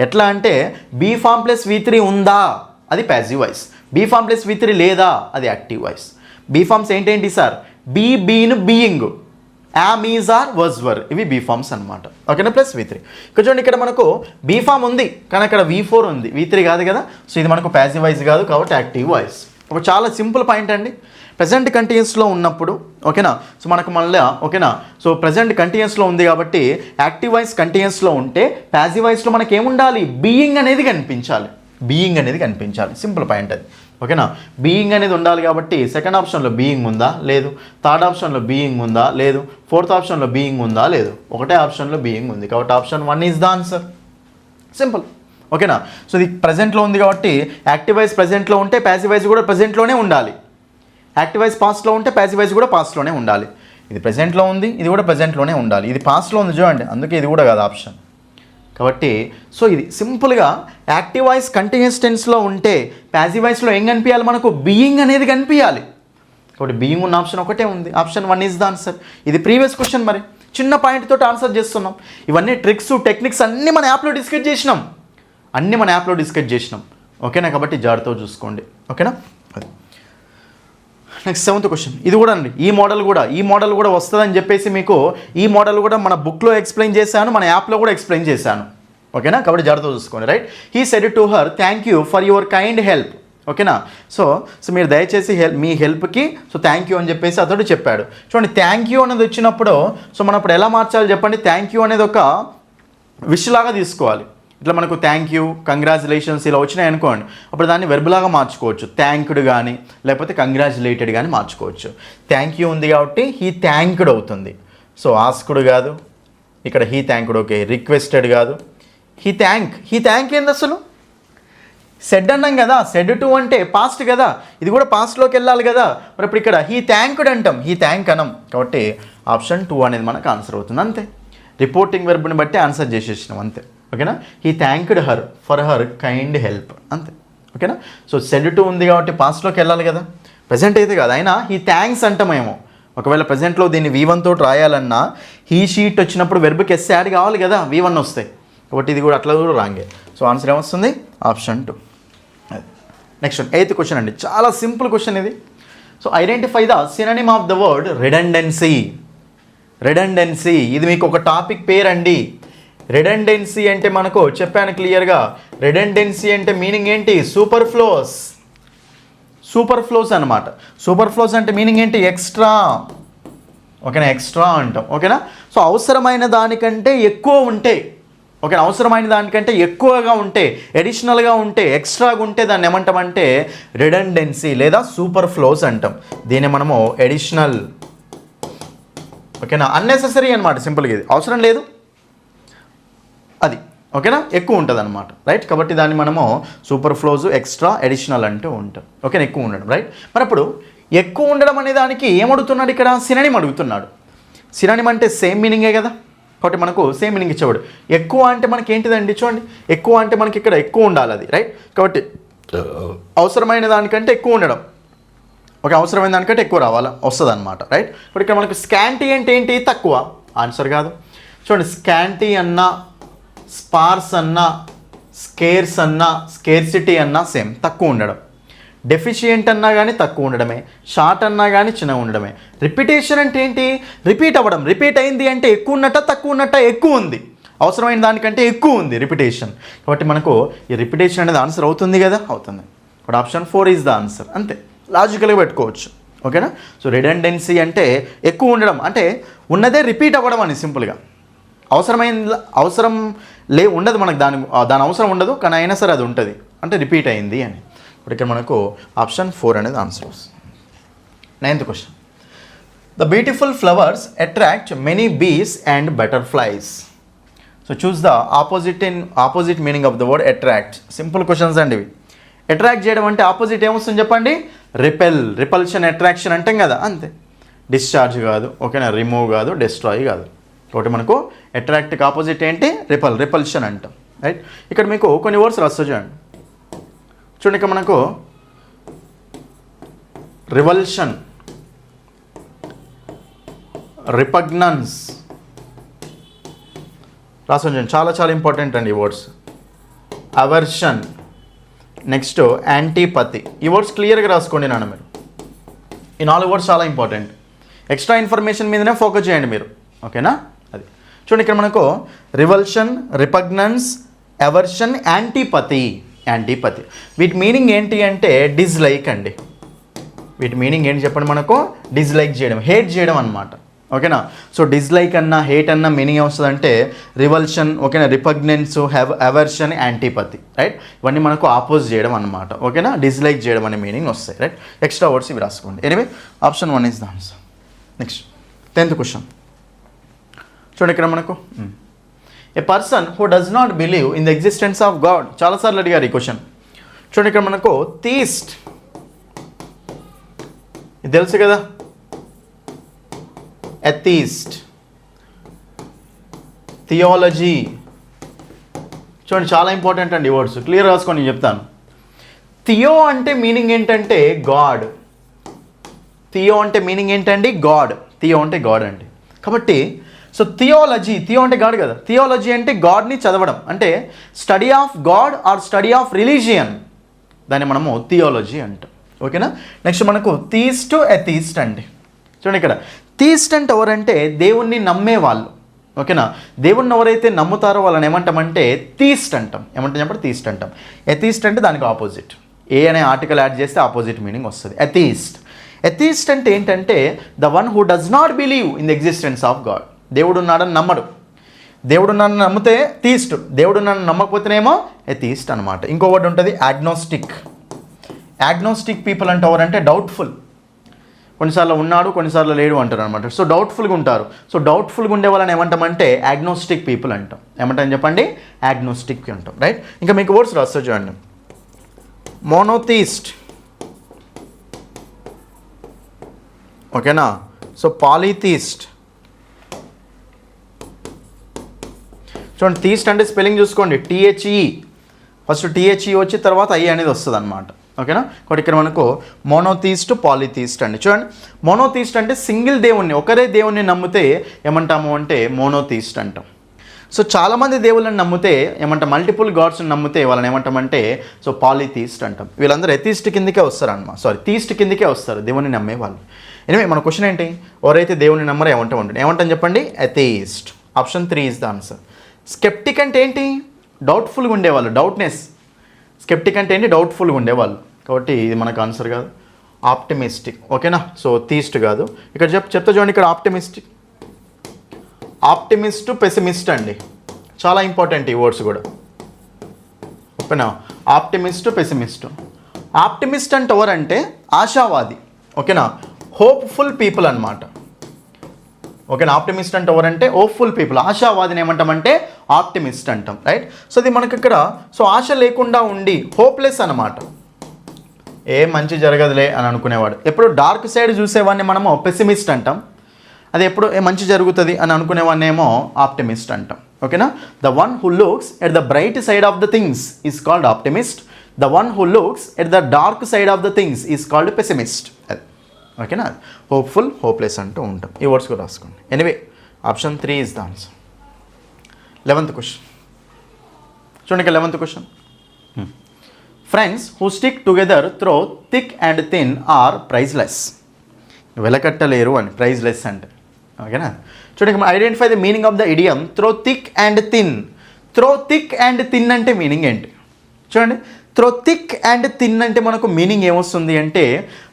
ఎట్లా అంటే బీ ఫామ్ ప్లస్ V3 ఉందా? అది passive voice. Be form plus V3 లేదా? అది యాక్టివ్ వాయిస్. బీ ఫామ్స్ ఏంటేంటి sir? Been being, am is are was were, ఇవి బీ ఫామ్స్ అనమాట. ఓకేనా? Plus V3. ఇక్కడ చూడండి, ఇక్కడ మనకు బీ ఫామ్ ఉంది కానీ అక్కడ V4 ఉంది, V3 కాదు కదా. సో ఇది మనకు ప్యాసివ్ వాయిస్ కాదు కాబట్టి యాక్టివ్ వాయిస్. ఒక చాలా సింపుల్ పాయింట్ అండి. ప్రజెంట్ కంటిన్యూస్లో ఉన్నప్పుడు ఓకేనా, సో మనకు మళ్ళీ ఓకేనా, సో ప్రజెంట్ కంటిన్యూస్లో ఉంది కాబట్టి యాక్టివ్ వాయిస్ కంటిన్యూస్లో ఉంటే ప్యాసివ్ వాయిస్లో మనకి ఏముండాలి, బీయింగ్ అనేది కనిపించాలి, బీయింగ్ అనేది కనిపించాలి. సింపుల్ పాయింట్ అది ఓకేనా. బీయింగ్ అనేది ఉండాలి కాబట్టి సెకండ్ ఆప్షన్లో బీయింగ్ ఉందా లేదు, థర్డ్ ఆప్షన్లో బీయింగ్ ఉందా లేదు, ఫోర్త్ ఆప్షన్లో బీయింగ్ ఉందా లేదు, ఒకటే ఆప్షన్లో బీయింగ్ ఉంది కాబట్టి option 1 is the answer. Simple ఓకేనా. సో ఇది ప్రజెంట్లో ఉంది కాబట్టి యాక్టివ్ వాయిస్ ప్రజెంట్లో ఉంటే ప్యాసివ్ వాయిస్ కూడా ప్రజెంట్లోనే ఉండాలి, యాక్టివ్ వాయిస్ పాస్ట్లో ఉంటే ప్యాసివ్ వాయిస్ కూడా పాస్ట్లోనే ఉండాలి. ఇది ప్రజెంట్లో ఉంది, ఇది కూడా ప్రజెంట్లోనే ఉండాలి. ఇది పాస్ట్లో ఉంది చూడండి, అందుకే ఇది కూడా కాదు ఆప్షన్. కాబట్టి సో ఇది సింపుల్గా యాక్టివ్ వాయిస్ కంటిన్యూస్ టెన్స్లో ఉంటే ప్యాసివ్ వాయిస్లో ఏం కనిపించాలి మనకు, బీయింగ్ అనేది కనిపించాలి. కాబట్టి బీయింగ్ ఉన్న ఆప్షన్ ఒకటే ఉంది, ఆప్షన్ 1 ఈజ్ ద ఆన్సర్. ఇది ప్రీవియస్ క్వశ్చన్, మరి చిన్న పాయింట్ తోటి ఆన్సర్ చేస్తున్నాం. ఇవన్నీ ట్రిక్స్ టెక్నిక్స్ అన్నీ మన యాప్లో డిస్కస్ చేసినాం, ఓకేనా. కాబట్టి జాగ్రత్తగా చూసుకోండి ఓకేనా. Next 7th question. ఇది కూడా అండి, ఈ మోడల్ కూడా వస్తుందని చెప్పేసి మీకు ఈ మోడల్ కూడా మన బుక్లో ఎక్స్ప్లెయిన్ చేశాను, మన యాప్లో కూడా ఎక్స్ప్లెయిన్ చేశాను ఓకేనా. కాబట్టి జాగ్రత్తగా చూసుకోండి right. He said to her thank you for your kind help ఓకేనా. సో మీరు దయచేసి మీ హెల్ప్కి సో థ్యాంక్ యూ అని చెప్పేసి అతడు చెప్పాడు. చూడండి థ్యాంక్ యూ అనేది వచ్చినప్పుడు సో మనం ఇప్పుడు ఎలా మార్చాలి చెప్పండి. థ్యాంక్ యూ అనేది ఒక విష్ లాగా తీసుకోవాలి. ఇట్లా మనకు థ్యాంక్ యూ, కంగ్రాచులేషన్స్ ఇలా వచ్చినాయి అనుకోండి, అప్పుడు దాన్ని వెర్బులాగా మార్చుకోవచ్చు. థ్యాంక్డ్ కానీ లేకపోతే కంగ్రాచులేటెడ్ కానీ మార్చుకోవచ్చు. థ్యాంక్ యూ ఉంది కాబట్టి హీ థ్యాంక్డ్ అవుతుంది. సో ఆస్క్డ్ కాదు, ఇక్కడ హీ థ్యాంక్డ్ ఓకే, రిక్వెస్టెడ్ కాదు, హీ థ్యాంక్ ఏంది అసలు, సెడ్ అన్నాం కదా, సెడ్ టు అంటే పాస్ట్ కదా, ఇది కూడా పాస్ట్లోకి వెళ్ళాలి కదా. మరి ఇప్పుడు ఇక్కడ హీ థ్యాంక్డ్ అంటాం, హీ థ్యాంక్ అనం. కాబట్టి ఆప్షన్ 2 అనేది మనకు ఆన్సర్ అవుతుంది అంతే. రిపోర్టింగ్ వెర్బ్ని బట్టి ఆన్సర్ చేసేసినాం అంతే ఓకేనా. He thanked her for her kind help అంతే ఓకేనా. సో సెడ్ టు ఉంది కాబట్టి పాస్ట్లోకి వెళ్ళాలి కదా, ప్రజెంట్ అయితే కాదు. అయినా హీ థ్యాంక్స్ అంటామేమో, ఒకవేళ ప్రజెంట్లో దీన్ని V1 తోటి రాయాలన్నా హీ షీట్ వచ్చినప్పుడు వెర్బ్కి ఎస్ యాడ్ కావాలి కదా, V1 వస్తాయి. కాబట్టి ఇది కూడా అట్లా కూడా రాంగే. సో ఆన్సర్ ఏమొస్తుంది, ఆప్షన్ 2. నెక్స్ట్ 8th క్వశ్చన్ అండి, చాలా సింపుల్ క్వశ్చన్ ఇది. So identify the synonym of the word redundancy. ఇది మీకు ఒక టాపిక్ పేరండి. రిడెండెన్సీ అంటే మనకు చెప్పాను క్లియర్గా, రిడెండెన్సీ అంటే మీనింగ్ ఏంటి, సూపర్ ఫ్లోస్ అనమాట. సూపర్ ఫ్లోస్ అంటే మీనింగ్ ఏంటి, ఎక్స్ట్రా ఓకేనా, ఎక్స్ట్రా అంటాం ఓకేనా. సో అవసరమైన దానికంటే ఎక్కువ ఉంటే ఓకేనా, అవసరమైన దానికంటే ఎక్కువగా ఉంటే, ఎడిషనల్గా ఉంటే, ఎక్స్ట్రాగా ఉంటే దాన్ని ఏమంటామంటే రిడెండెన్సీ లేదా సూపర్ ఫ్లోస్ అంటాం. దీన్ని మనము ఎడిషనల్ ఓకేనా, అన్నెసెసరీ అనమాట. సింపుల్గా ఇది అవసరం లేదు అది ఓకేనా, ఎక్కువ ఉంటుంది అనమాట రైట్. కాబట్టి దాన్ని మనము సూపర్ ఫ్లోస్, ఎక్స్ట్రా, ఎడిషనల్ అంటూ ఉంటాం ఓకేనా, ఎక్కువ ఉండడం రైట్. మరి అప్పుడు ఎక్కువ ఉండడం అనే దానికి ఏమడుగుతున్నాడు ఇక్కడ, సినోనిమ్ అడుగుతున్నాడు. సినోనిమ్ అంటే సేమ్ మీనింగే కదా, కాబట్టి మనకు సేమ్ మీనింగ్ ఇచ్చేవాడు. ఎక్కువ అంటే మనకి ఏంటిదండి చూడండి, ఎక్కువ అంటే మనకి ఇక్కడ ఎక్కువ ఉండాలి అది రైట్. కాబట్టి అవసరమైన దానికంటే ఎక్కువ ఉండడం ఓకే, అవసరమైన దానికంటే ఎక్కువ రావాలా వస్తుంది అనమాట రైట్. ఇప్పుడు ఇక్కడ మనకు స్కాంటీ అంటే ఏంటి, తక్కువ, ఆన్సర్ కాదు. చూడండి స్కాంటీ అన్నా, స్పార్స్ అన్నా, స్కేర్స్ అన్నా, స్కేర్సిటీ అన్నా సేమ్, తక్కువ ఉండడం. డెఫిషియంట్ అన్నా కానీ తక్కువ ఉండడమే, షార్ట్ అన్నా కానీ చిన్నగా ఉండడమే. రిపీటేషన్ అంటే ఏంటి, రిపీట్ అవ్వడం. రిపీట్ అయింది అంటే ఎక్కువ ఉన్నట్ట తక్కువ ఉన్నట్ట, ఎక్కువ ఉంది, అవసరమైన దానికంటే ఎక్కువ ఉంది రిపిటేషన్. కాబట్టి మనకు ఈ రిపిటేషన్ అనేది ఆన్సర్ అవుతుంది కదా, అవుతుంది. ఇప్పుడు ఆప్షన్ 4 ఈజ్ ద ఆన్సర్ అంతే, లాజికల్గా పెట్టుకోవచ్చు ఓకేనా. సో రిడెండెన్సీ అంటే ఎక్కువ ఉండడం, అంటే ఉన్నదే రిపీట్ అవ్వడం అని సింపుల్గా. అవసరం ఉండదు మనకు, దాని అవసరం ఉండదు కానీ అయినా సరే అది ఉంటుంది అంటే రిపీట్ అయింది అని. ఇప్పుడు ఇక్కడ మనకు ఆప్షన్ 4 అనేది ఆన్సర్ వస్తుంది. 9th question. The beautiful flowers attract many bees and butterflies. So choose the opposite meaning of the word attract. Simple questions అండి ఇవి. అట్రాక్ట్ చేయడం అంటే ఆపోజిట్ ఏమొస్తుంది చెప్పండి, రిపల్షన్, అట్రాక్షన్ అంటాం కదా అంతే. డిశ్చార్జ్ కాదు ఓకేనా, రిమూవ్ కాదు, డిస్ట్రాయ్ కాదు. కాబట్టి మనకు అట్రాక్ట్కి ఆపోజిట్ ఏంటి, రిపల్షన్ అంటాం రైట్. ఇక్కడ మీకు కొన్ని వర్డ్స్ రాస్తా చూడండి. చూడండి ఇక్కడ మనకు రివల్షన్, రిపగ్నన్స్ రాసాను చూడండి, చాలా చాలా ఇంపార్టెంట్ అండి ఈ వర్డ్స్. Aversion, next యాంటీపతి. ఈ వర్డ్స్ క్లియర్గా రాసుకోండి నాన్న మీరు. ఈ 4 వర్డ్స్ చాలా ఇంపార్టెంట్. ఎక్స్ట్రా ఇన్ఫర్మేషన్ మీదనే ఫోకస్ చేయండి మీరు ఓకేనా. అది చూడండి ఇక్కడ మనకు రివల్షన్, రిపగ్నన్స్, అవర్షన్, యాంటీపతి. వీటి మీనింగ్ ఏంటి అంటే డిస్లైక్ అండి వీటి మీనింగ్ ఏంటి చెప్పండి మనకు? డిస్లైక్ చేయడం, హేట్ చేయడం అనమాట. ఓకేనా? సో డిస్లైక్ అన్నా హేట్ అన్నా మీనింగ్ ఏమొస్తుందంటే రివల్షన్, ఓకేనా, రిపగ్నెన్స్, అవర్షన్, యాంటీపతి, రైట్? ఇవన్నీ మనకు ఆపోజ్ చేయడం అనమాట. ఓకేనా? డిస్లైక్ చేయడం అనే మీనింగ్ వస్తాయి, రైట్? ఎక్స్ట్రా వర్డ్స్ ఇవి రాసుకోండి. Anyway option 1 is the answer. Next 10th question చూడండి ఇక్కడ మనకు. A person who does not believe in the existence of God. చాలాసార్లు అడిగారు ఈ క్వశ్చన్. చూడండి ఇక్కడ మనకు థీస్ట్, ఇది తెలుసు కదా, ఎథీస్ట్, థియాలజీ. చూడండి చాలా ఇంపార్టెంట్ అండి ఈ వర్డ్స్, క్లియర్ రాసుకొని నేను చెప్తాను. థియో అంటే మీనింగ్ ఏంటంటే గాడ్. థియో అంటే మీనింగ్ ఏంటండి? గాడ్. థియో అంటే గాడ్ అండి. కాబట్టి సో థియాలజీ, థియో అంటే గాడ్ కదా, థియాలజీ అంటే గాడ్ని చదవడం, అంటే study of god or study of religion, దాన్ని మనము థియాలజీ అంటాం. ఓకేనా? నెక్స్ట్ మనకు థీస్ట్, ఎథీస్ట్ అండి. చూడండి ఇక్కడ థీస్ట్ అంటే ఎవరంటే దేవుణ్ణి నమ్మేవాళ్ళు. ఓకేనా? దేవుణ్ణి ఎవరైతే నమ్ముతారో వాళ్ళని ఏమంటామంటే థీస్ట్ అంటాం. ఏమంటాం చెప్పండి? థీస్ట్ అంటాం. ఎథీస్ట్ అంటే దానికి ఆపోజిట్, ఏ అనే ఆర్టికల్ యాడ్ చేస్తే ఆపోజిట్ మీనింగ్ వస్తుంది, ఎథీస్ట్. ఎథీస్ట్ అంటే ఏంటంటే the one who does not believe in the existence of God. దేవుడు ఉన్నాడని నమ్మడు. దేవుడు నన్ను నమ్మితే థీస్ట్, దేవుడు నన్ను నమ్మకపోతేనేమో ఎథీస్ట్ అనమాట. ఇంకో వర్డ్ ఉంటుంది యాగ్నోస్టిక్. యాగ్నోస్టిక్ పీపుల్ అంటే ఎవరంటే డౌట్ఫుల్, కొన్నిసార్లు ఉన్నాడు కొన్నిసార్లు లేడు అంటారు అనమాట. సో డౌట్ఫుల్గా ఉంటారు. సో డౌట్ఫుల్గా ఉండే వాళ్ళని ఏమంటామంటే యాగ్నోస్టిక్ పీపుల్ అంటాం. ఏమంటాం చెప్పండి? యాగ్నోస్టిక్ అంటాం, రైట్? ఇంకా మీకు వర్డ్స్ రాస్తా చూడండి. మోనోథీస్ట్, ఓకేనా? సో పాలీథీస్ట్. చూడండి థీస్ట్ అంటే స్పెల్లింగ్ చూసుకోండి, THE, ఫస్ట్ THE వచ్చి తర్వాత I అనేది వస్తుంది అనమాట. ఓకేనా? కాబట్టి ఇక్కడ మనకు మోనోథీస్ట్, పాలీథీస్ట్ అండి. చూడండి మోనోథీస్ట్ అంటే సింగిల్ దేవుణ్ణి, ఒకరే దేవుణ్ణి నమ్మితే ఏమంటాము అంటే మోనోథీస్ట్ అంటాం. సో చాలామంది దేవుళ్ళని నమ్మితే ఏమంటాం, మల్టిపుల్ గాడ్స్ని నమ్మితే వాళ్ళని ఏమంటామంటే సో పాలీథీస్ట్ అంటాం. వీళ్ళందరూ ఎథీస్ట్ కిందకే వస్తారు అన్నమాట, సారీ థీస్ట్ కిందకే వస్తారు, దేవుణ్ణి నమ్మే వాళ్ళు. ఎనివే మన క్వశ్చన్ ఏంటి? ఎవరైతే దేవుణ్ణి నమ్మరో ఏమంటాం చెప్పండి? Atheist. Option 3 is the answer. Sceptic అంటే ఏంటి? డౌట్ఫుల్గా ఉండేవాళ్ళు, డౌట్నెస్. స్కెప్టిక్ అంటే ఏంటి? డౌట్ఫుల్గా ఉండేవాళ్ళు. కాబట్టి ఇది మనకు ఆన్సర్ కాదు. ఆప్టిమిస్టిక్. ఓకేనా? సో థీస్ట్ కాదు. ఇక్కడ చెప్తా చూడండి, ఇక్కడ ఆప్టిమిస్టిక్, ఆప్టిమిస్ట్, పెసిమిస్ట్ అండి. చాలా ఇంపార్టెంట్ ఈ వర్డ్స్ కూడా. ఓకేనా? Optimist, pessimist. ఆప్టిమిస్ట్ అంటే ఎవరంటే ఆశావాది. ఓకేనా? హోప్ఫుల్ పీపుల్ అనమాట. ఓకేనా? ఆప్టిమిస్ట్ అంటే ఎవరంటే హోప్ఫుల్ పీపుల్, ఆశావాదిని ఏమంటామంటే ఆప్టిమిస్ట్ అంటాం, రైట్? సో ఇది మనకి ఇక్కడ సో ఆశ లేకుండా ఉండి హోప్లెస్ అనమాట, ఏ మంచి జరగదులే అని అనుకునేవాడు. ఎప్పుడు డార్క్ సైడ్ చూసేవాడిని మనము పెసిమిస్ట్ అంటాం. అది ఎప్పుడు ఏ మంచి జరుగుతుంది అని అనుకునేవాడిని ఏమో ఆప్టిమిస్ట్ అంటాం. ఓకేనా? The one who looks at the bright side of the things is called optimist. The one who looks at the dark side of the things is called pessimist. అది ఓకేనా? హోప్ఫుల్, హోప్లెస్ అంటూ ఉంటాం. ఈ words కూడా రాసుకోండి. Anyway option 3 is the answer. 11th question చూడండి. 11th question. Friends who stick together through thick and thin are priceless. వెలకట్టలేరు అని ప్రైజ్లెస్ అంటే. ఓకేనా? చూడండి, identify the meaning of the idiom through thick and thin. Through thick and thin అంటే meaning ఏంటి? చూడండి, throw thick and thin అంటే మనకు మీనింగ్ ఏమొస్తుంది అంటే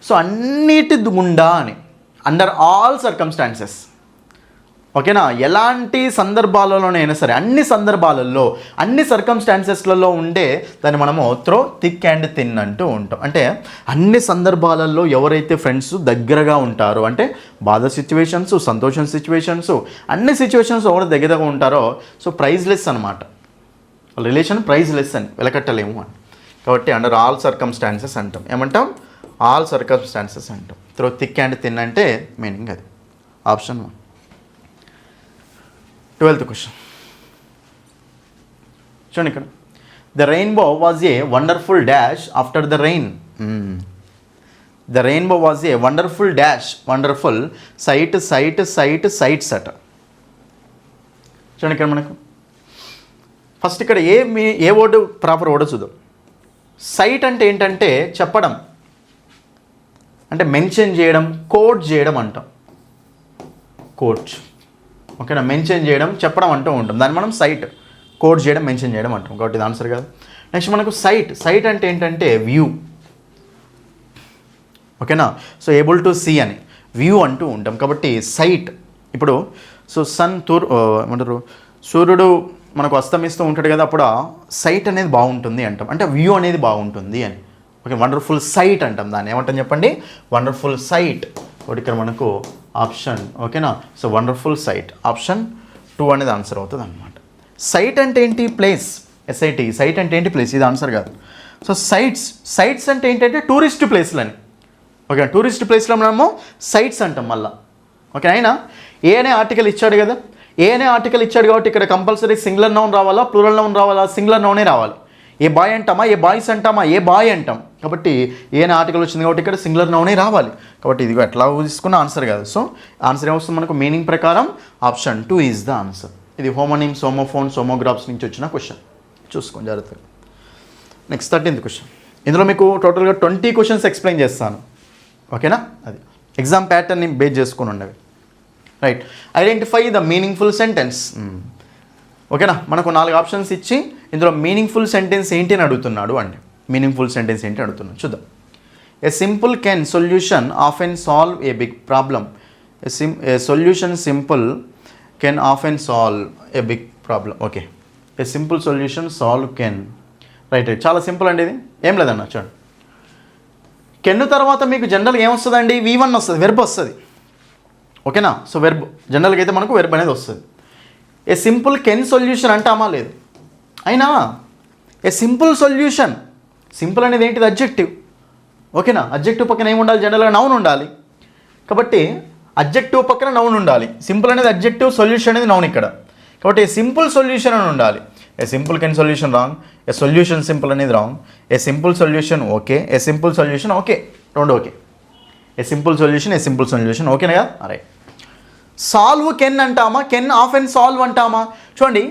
సో అన్నిటి గుండా అని, అండర్ ఆల్ సర్కమ్స్టాన్సెస్. ఓకేనా? ఎలాంటి సందర్భాలలోనైనా సరే, అన్ని సందర్భాలలో, అన్ని సర్కమ్స్టాన్సెస్లలో ఉండే దాన్ని మనము త్రో థిక్ అండ్ థిన్ అంటూ ఉంటాం. అంటే అన్ని సందర్భాలలో ఎవరైతే ఫ్రెండ్స్ దగ్గరగా ఉంటారో, అంటే బాధ సిచ్యువేషన్స్, సంతోషం సిచ్యువేషన్స్, అన్ని సిచ్యువేషన్స్ ఎవరు దగ్గరగా ఉంటారో సో ప్రైజ్లెస్ అనమాట. రిలేషన్ ప్రైజ్లెస్ అని, వెలకట్టలేము అని. కాబట్టి అండర్ ఆల్ సర్కమ్స్టాన్సెస్ అంటాం. ఏమంటాం? ఆల్ సర్కమ్స్టాన్సెస్ అంటాం. త్రో థిక్ అండ్ థిన్ అంటే మీనింగ్ అది. ఆప్షన్ 1. 12th క్వశ్చన్ చూడండి ఇక్కడ. The rainbow was a wonderful dash after the rain. The rainbow was a wonderful dash, wonderful sight, sight, sight, sights అట. చూడండి ఇక్కడ మనకు ఫస్ట్ ఇక్కడ ఏ వర్డ్ ప్రాపర్ వర్డ్ చూద్దాం. సైట్ అంటే ఏంటంటే చెప్పడం, అంటే మెన్షన్ చేయడం, కోట్ చేయడం అంటాం. కోట్. ఓకేనా? మెన్షన్ చేయడం, చెప్పడం అంటూ ఉంటాం. దాన్ని మనం సైట్, కోట్ చేయడం, మెన్షన్ చేయడం అంటాం. కాబట్టి ఇది ఆన్సర్ కాదు. నెక్స్ట్ మనకు సైట్. సైట్ అంటే ఏంటంటే వ్యూ. ఓకేనా. సో ఏబుల్ టు సీ అని వ్యూ అంటూ ఉంటాం. కాబట్టి సైట్ ఇప్పుడు సో సన్ ఏమంటారు సూర్యుడు మనకు అస్తమిస్తూ ఉంటాడు కదా, అప్పుడు సైట్ అనేది బాగుంటుంది అంటాం, అంటే వ్యూ అనేది బాగుంటుంది అని. ఓకే, వండర్ఫుల్ సైట్ అంటాం దాన్ని. ఏమంటాం చెప్పండి? Wonderful sight. ఒకటి ఇక్కడ మనకు ఆప్షన్. ఓకేనా. సో వండర్ఫుల్ సైట్ ఆప్షన్ 2 అనేది ఆన్సర్ అవుతుంది అనమాట. సైట్ అంటే ఏంటి? ప్లేస్. ఎస్ఐటి. సైట్ అంటే ఏంటి? ప్లేస్. ఇది ఆన్సర్ కాదు. సో సైట్స్ అంటే ఏంటంటే టూరిస్ట్ ప్లేస్లని. ఓకే, టూరిస్ట్ ప్లేస్లో మనము సైట్స్ అంటాం మళ్ళీ. ఓకే, అయినా ఏ అనే ఆర్టికల్ ఇచ్చాడు కదా, ఏ అనే ఆర్టికల్ ఇచ్చాడు కాబట్టి ఇక్కడ కంపల్సరీ సింగులర్ నౌన్ రావాలా, ప్లూరల్ నౌన్ రావాలా? సింగులర్ నౌనే రావాలి. ఏ బాయ్ అంటామా, ఏ బాయ్స్ అంటామా, ఏ బాయ్ అంటాం. కాబట్టి ఏ అనే ఆర్టికల్ వచ్చింది కాబట్టి ఇక్కడ సింగులర్ నౌనే రావాలి. కాబట్టి ఇది ఎట్లా తీసుకున్న ఆన్సర్ కాదు. సో ఆన్సర్ ఏమొస్తుంది మనకు? మీనింగ్ ప్రకారం ఆప్షన్ 2 ఈజ్ ద ఆన్సర్. ఇది హోమోనిమ్స్, హోమోఫోన్స్, హోమోగ్రాఫ్స్ నుంచి వచ్చిన క్వశ్చన్. చూసుకోండి జాగ్రత్తగా. Next 13th question. ఇందులో మీకు టోటల్గా 20 క్వశ్చన్స్ ఎక్స్ప్లెయిన్ చేస్తాను. ఓకేనా. అది ఎగ్జామ్ ప్యాటర్న్ని బేస్ చేసుకొని ఉండేవి. Right. Identify the meaningful sentence. ఓకేనా. మనకు 4 ఆప్షన్స్ ఇచ్చి ఇందులో మీనింగ్ఫుల్ సెంటెన్స్ ఏంటి అని అడుగుతున్నాడు అండి. మీనింగ్ఫుల్ సెంటెన్స్ ఏంటి అడుగుతున్నాడు చూద్దాం. A simple can solution often solve a big problem. A solution simple can often solve a big problem. Okay, a simple solution solve can. Right. చాలా సింపుల్ అండి ఇది, ఏం లేదన్న. చూడండి, కెన్ తర్వాత మీకు జనరల్గా ఏమొస్తుందండి? V1 వస్తుంది, వెర్బ్ వస్తుంది. ఓకేనా. సో వెర్బ్ జనరల్గా అయితే మనకు వెర్బ్ అనేది వస్తుంది. ఏ సింపుల్ కెన్ సొల్యూషన్ అంటామా? లేదు. అయినా ఏ సింపుల్ సొల్యూషన్, సింపుల్ అనేది ఏంటిది? అడ్జెక్టివ్. ఓకేనా. అడ్జెక్టివ్ పక్కన ఏముండాలి? జనరల్గా నౌన్ ఉండాలి. కాబట్టి అడ్జెక్టివ్ పక్కన నౌన్ ఉండాలి. సింపుల్ అనేది అడ్జెక్టివ్, సొల్యూషన్ అనేది నౌన్ ఇక్కడ. కాబట్టి ఏ సింపుల్ సొల్యూషన్ అని ఉండాలి. A simple can solution wrong, a solution simple అనేది wrong. A simple solution okay, a simple solution okay, రెండు okay. A simple solution, a simple solution ఓకేనా కదా. అరే సాల్వ్ కెన్ అంటామా, కెన్ ఆఫ్ అండ్ సాల్వ్ అంటామా? చూడండి,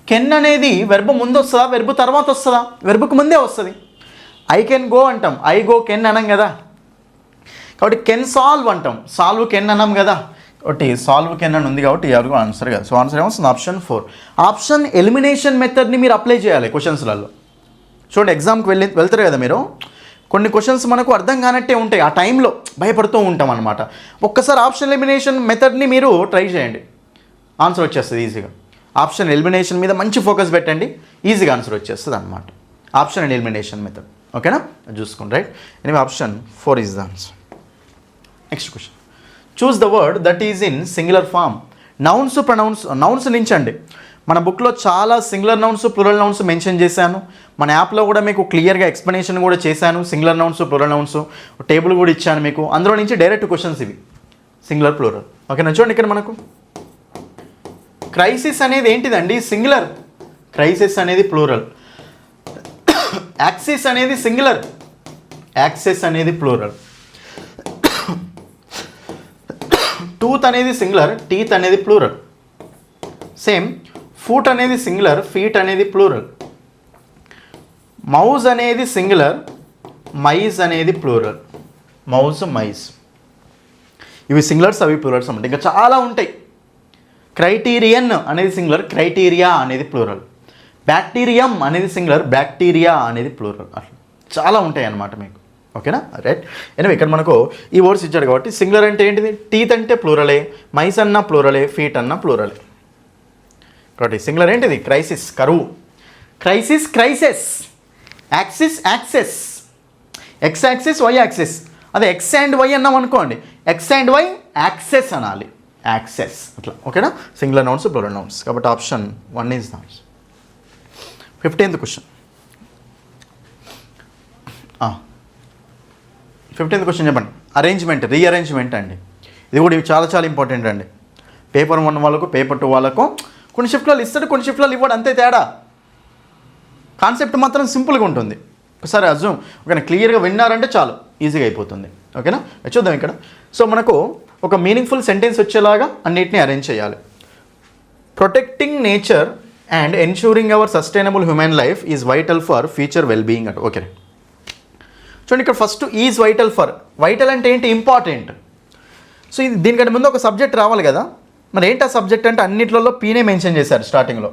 కెన్ అనేది verb ముందు వస్తుందా, వెర్బ్ తర్వాత వస్తుందా? వెర్బ్కు ముందే వస్తుంది. ఐ కెన్ గో అంటాం, ఐ గో కెన్ అనం కదా. కాబట్టి కెన్ సాల్వ్ అంటాం, సాల్వ్ కెన్ అనం కదా. ఒకటి సాల్వ్ కెన్ అని ఉంది కాబట్టి ఎవరికి ఆన్సర్ కదా. సో ఆన్సర్ ఏమొస్తుంది? ఆప్షన్ 4. ఆప్షన్ ఎలిమినేషన్ మెథడ్ని మీరు అప్లై చేయాలి క్వశ్చన్స్లలో. చూడండి, ఎగ్జామ్కి వెళ్తారు కదా మీరు, కొన్ని క్వశ్చన్స్ మనకు అర్థం కానట్టే ఉంటాయి, ఆ టైంలో భయపడుతూ ఉంటాం అనమాట. ఒక్కసారి ఆప్షన్ ఎలిమినేషన్ మెథడ్ని మీరు ట్రై చేయండి, ఆన్సర్ వచ్చేస్తుంది ఈజీగా. ఆప్షన్ ఎలిమినేషన్ మీద మంచి ఫోకస్ పెట్టండి, ఈజీగా ఆన్సర్ వచ్చేస్తుంది అనమాట. Option and elimination method. ఓకేనా, చూసుకోండి. Right. Anyway option 4 is the answer. Next question. Choose the word that is in singular form. Nouns, pronouns. Nouns నుంచి అండి మన బుక్లో చాలా singular nouns, plural nouns mention చేశాను. మన యాప్లో కూడా మీకు క్లియర్గా ఎక్స్ప్లెనేషన్ కూడా చేశాను. Singular nouns, plural nouns table కూడా ఇచ్చాను మీకు. అందులో నుంచి డైరెక్ట్ క్వశ్చన్స్ ఇవి, సింగులర్, ప్లూరల్. ఓకేనా. చూడండి, ఇక్కడ మనకు క్రైసిస్ అనేది ఏంటిదండి? సింగులర్. క్రైసిస్ అనేది ప్లూరల్. యాక్సిస్ అనేది సింగులర్, యాక్సెస్ అనేది ప్లూరల్. టూత్ అనేది సింగులర్, టీత్ అనేది ప్లూరల్. సేమ్ ఫుట్ అనేది సింగులర్, ఫీట్ అనేది ప్లూరల్. మౌజ్ అనేది సింగులర్, మైజ్ అనేది ప్లూరల్. మౌజ్, మైజ్ ఇవి సింగులర్స్, అవి ప్లూరల్స్ అన్నమాట. ఇంకా చాలా ఉంటాయి. క్రైటీరియన్ అనేది సింగులర్, క్రైటీరియా అనేది ప్లూరల్. బ్యాక్టీరియం అనేది సింగులర్, బ్యాక్టీరియా అనేది ప్లూరల్. అట్లా చాలా ఉంటాయి అన్నమాట మీకు. ఓకేనా. రైట్. ఎనివే ఇక్కడ మనకు ఈ వర్డ్స్ ఇచ్చాడు కాబట్టి సింగులర్ అంటే ఏంటిది? టీత్ అంటే ప్లూరలే, మైస్ అన్న ప్లూరలే, ఫీట్ అన్న ప్లూరలే. కాబట్టి సింగులర్ ఏంటిది? క్రైసిస్, కరువు. Crisis, crises. Axis, axes. X axis, Y axis. అదే ఎక్స్ అండ్ వై అన్నాం అనుకోండి, ఎక్స్ అండ్ వై యాక్సెస్ అనాలి, యాక్సెస్ అట్లా. ఓకేనా. Singular nouns, plural nouns. కాబట్టి option 1 is the answer. 15th question. 15th question చెప్పండి. అరేంజ్మెంట్, రీఅరేంజ్మెంట్ అండి. ఇది కూడా చాలా చాలా ఇంపార్టెంట్ అండి. పేపర్ 1 వాళ్ళకు, పేపర్ 2 వాళ్ళకు కొన్ని షిఫ్ట్లలో ఇస్తాడు, కొన్ని షిఫ్ట్లలో ఇవ్వడు, అంతే తేడా. కాన్సెప్ట్ మాత్రం సింపుల్గా ఉంటుంది. ఒకసారి అజ్యూమ్, ఓకేనా, క్లియర్గా విన్నారంటే చాలు, ఈజీగా అయిపోతుంది. ఓకేనా. చూద్దాం ఇక్కడ. సో మనకు ఒక మీనింగ్ఫుల్ సెంటెన్స్ వచ్చేలాగా అన్నిటిని అరేంజ్ చేయాలి. Protecting nature and ensuring our sustainable human life is vital for future well being అంట. ఓకే, చూడండి ఇక్కడ first is vital for. Vital అంటే ఏంటి? ఇంపార్టెంట్. సో ఇది దీనికంటే ముందు ఒక సబ్జెక్ట్ రావాలి కదా. మరి ఏంటి ఆ సబ్జెక్ట్ అంటే అన్నిట్లలో పీనే మెన్షన్ చేశారు స్టార్టింగ్లో,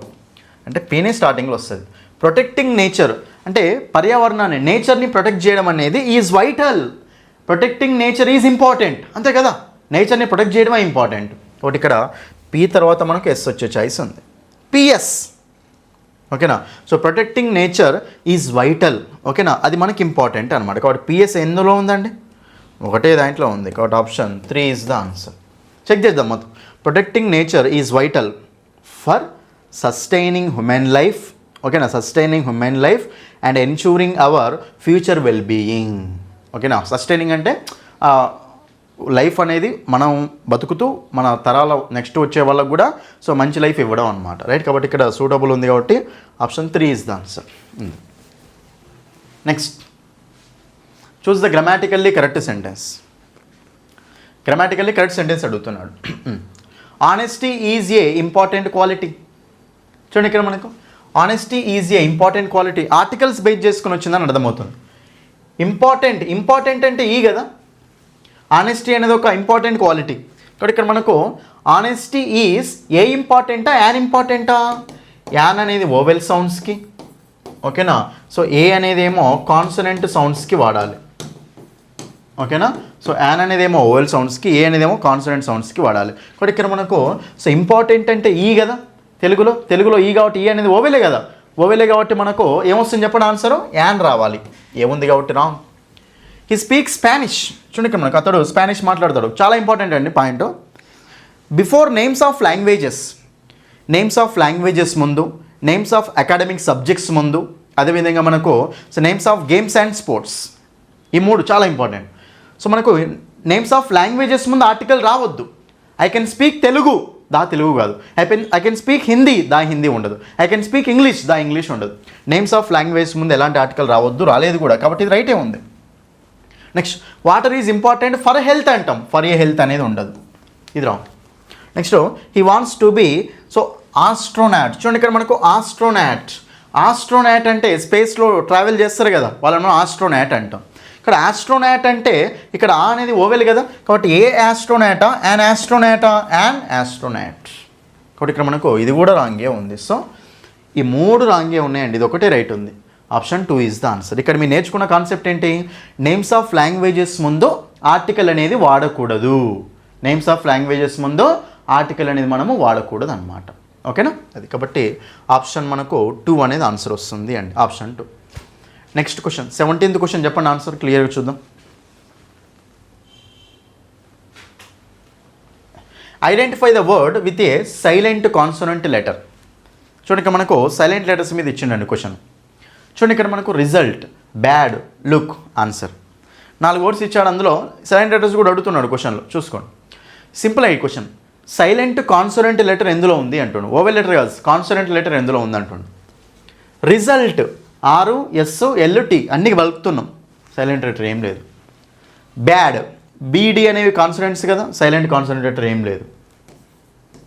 అంటే పీనే స్టార్టింగ్లో వస్తుంది. ప్రొటెక్టింగ్ నేచర్ అంటే పర్యావరణాన్ని, నేచర్ని ప్రొటెక్ట్ చేయడం అనేది is vital. Protecting nature is important, అంతే కదా, నేచర్ని ప్రొటెక్ట్ చేయడమే ఇంపార్టెంట్. ఒకటి ఇక్కడ పి తర్వాత మనకు ఎస్ వచ్చే ఛాయిస్ ఉంది, పిఎస్. ఓకేనా, so protecting nature is vital. ఓకేనా, అది మనకి ఇంపార్టెంట్ అనమాట. కాబట్టి పిఎస్ ఎందులో ఉందండి, ఒకటే దాంట్లో ఉంది. కాబట్టి option 3 is the answer. Check చేద్దాం మొత్తం. Protecting nature is vital for sustaining human life. ఓకేనా, sustaining human life and ensuring our future well being. ఓకేనా, సస్టైనింగ్ అంటే లైఫ్ అనేది మనం బతుకుతూ మన తరాల నెక్స్ట్ వచ్చే వాళ్ళకు కూడా సో మంచి లైఫ్ ఇవ్వడం అనమాట. రైట్, కాబట్టి ఇక్కడ సూటబుల్ ఉంది కాబట్టి option 3 is the answer. Next, choose the grammatically correct sentence. Grammatically correct sentence అడుగుతున్నాడు. Honesty is a important quality. చూడండి ఇక్కడ మనకు honesty is a important quality, articles base చేసుకుని వచ్చిందని అర్థమవుతుంది. ఇంపార్టెంట్ అంటే ఈ కదా, ఆనెస్టీ అనేది ఒక ఇంపార్టెంట్ క్వాలిటీ. కాబట్టి ఇక్కడ మనకు ఆనెస్టీ ఈజ్ ఏ ఇంపార్టెంటా యాన్ ఇంపార్టెంటా? యాన్ అనేది ఓవెల్ సౌండ్స్కి. ఓకేనా, సో ఏ అనేది ఏమో కాన్సనెంట్ సౌండ్స్కి వాడాలి. ఓకేనా, సో యాన్ అనేది ఏమో ఓవెల్ సౌండ్స్కి, ఏ అనేది ఏమో కాన్సనెంట్ సౌండ్స్కి వాడాలి. కాబట్టి ఇక్కడ మనకు సో ఇంపార్టెంట్ అంటే ఈ కదా, తెలుగులో ఈ కాబట్టి ఈ అనేది ఓవెలే కదా, ఓవెలే కాబట్టి మనకు ఏమొస్తుంది చెప్పండి ఆన్సరు, యాన్ రావాలి. ఏముంది కాబట్టి రాంగ్. He speak Spanish. చూడండి ఇక్కడ మనకు అతడు స్పానిష్ మాట్లాడతాడు, చాలా ఇంపార్టెంట్ అండి point. Before names of languages ముందు, నేమ్స్ ఆఫ్ అకాడమిక్ సబ్జెక్ట్స్ ముందు, అదేవిధంగా మనకు so names of games and sports, ఈ 3 చాలా ఇంపార్టెంట్. సో మనకు నేమ్స్ ఆఫ్ లాంగ్వేజెస్ ముందు ఆర్టికల్ రావద్దు. I can speak Telugu, the Telugu కాదు. I can speak Hindi, the Hindi ఉండదు. I can speak English, the English ఉండదు. నేమ్స్ ఆఫ్ లాంగ్వేజ్ ముందు ఎలాంటి ఆర్టికల్ రావద్దు, రాలేదు కూడా, కాబట్టి ఇది రైటే ఉంది. Next, water is important for health అంటాం, ఫర్ ఏ హెల్త్ అనేది ఉండదు, ఇది wrong. Next, he wants to be so astronaut. చూడండి ఇక్కడ మనకు ఆస్ట్రోనాట్ అంటే స్పేస్లో ట్రావెల్ చేస్తారు కదా, వాళ్ళని మనం ఆస్ట్రోనాట్ అంటాం. ఇక్కడ ఆస్ట్రోనాట్ అంటే ఇక్కడ ఆ అనేది ఓవెల్ కదా, కాబట్టి ఏ ఆస్ట్రోనాటా యాన్ ఆస్ట్రోనాట్. కాబట్టి ఇక్కడ మనకు ఇది కూడా రాంగే ఉంది. సో ఈ 3 రాంగే ఉన్నాయండి, ఇది ఒకటే రైట్ ఉంది. Option 2 is the answer. ఇక్కడ మీరు నేర్చుకున్న కాన్సెప్ట్ ఏంటి, నేమ్స్ ఆఫ్ లాంగ్వేజెస్ ముందు ఆర్టికల్ అనేది వాడకూడదు. నేమ్స్ ఆఫ్ లాంగ్వేజెస్ ముందు ఆర్టికల్ అనేది మనము వాడకూడదు అనమాట. ఓకేనా, అది కాబట్టి ఆప్షన్ మనకు 2 అనేది ఆన్సర్ వస్తుంది అండి, option 2. Next question, 17th question చెప్పండి ఆన్సర్ క్లియర్గా చూద్దాం. Identify the word with a silent consonant letter. చూడండి ఇక్కడ మనకు సైలెంట్ లెటర్స్ మీద ఇచ్చిండండి క్వశ్చన్. చూడండి ఇక్కడ మనకు result, bad, look, answer 4 words ఇచ్చాడు. అందులో సైలెంట్ లెటర్స్ కూడా అడుగుతున్నాడు క్వశ్చన్లో, చూసుకోండి. సింపుల్ అయ్యి క్వశ్చన్, సైలెంట్ కాన్సోనెంట్ లెటర్ ఎందులో ఉంది అంటుండు, ఓవెల్ లెటర్ కాదు, కాన్సోనెంట్ లెటర్ ఎందులో ఉంది అంటుండు. రిజల్ట్ RSLT అన్నీ కలుపుతున్నాం, సైలెంట్ లెటర్ ఏం లేదు. బ్యాడ్, BD అనేవి కాన్సోనెంట్స్ కదా, సైలెంట్ కాన్సోనెంట్ లెటర్ ఏం లేదు.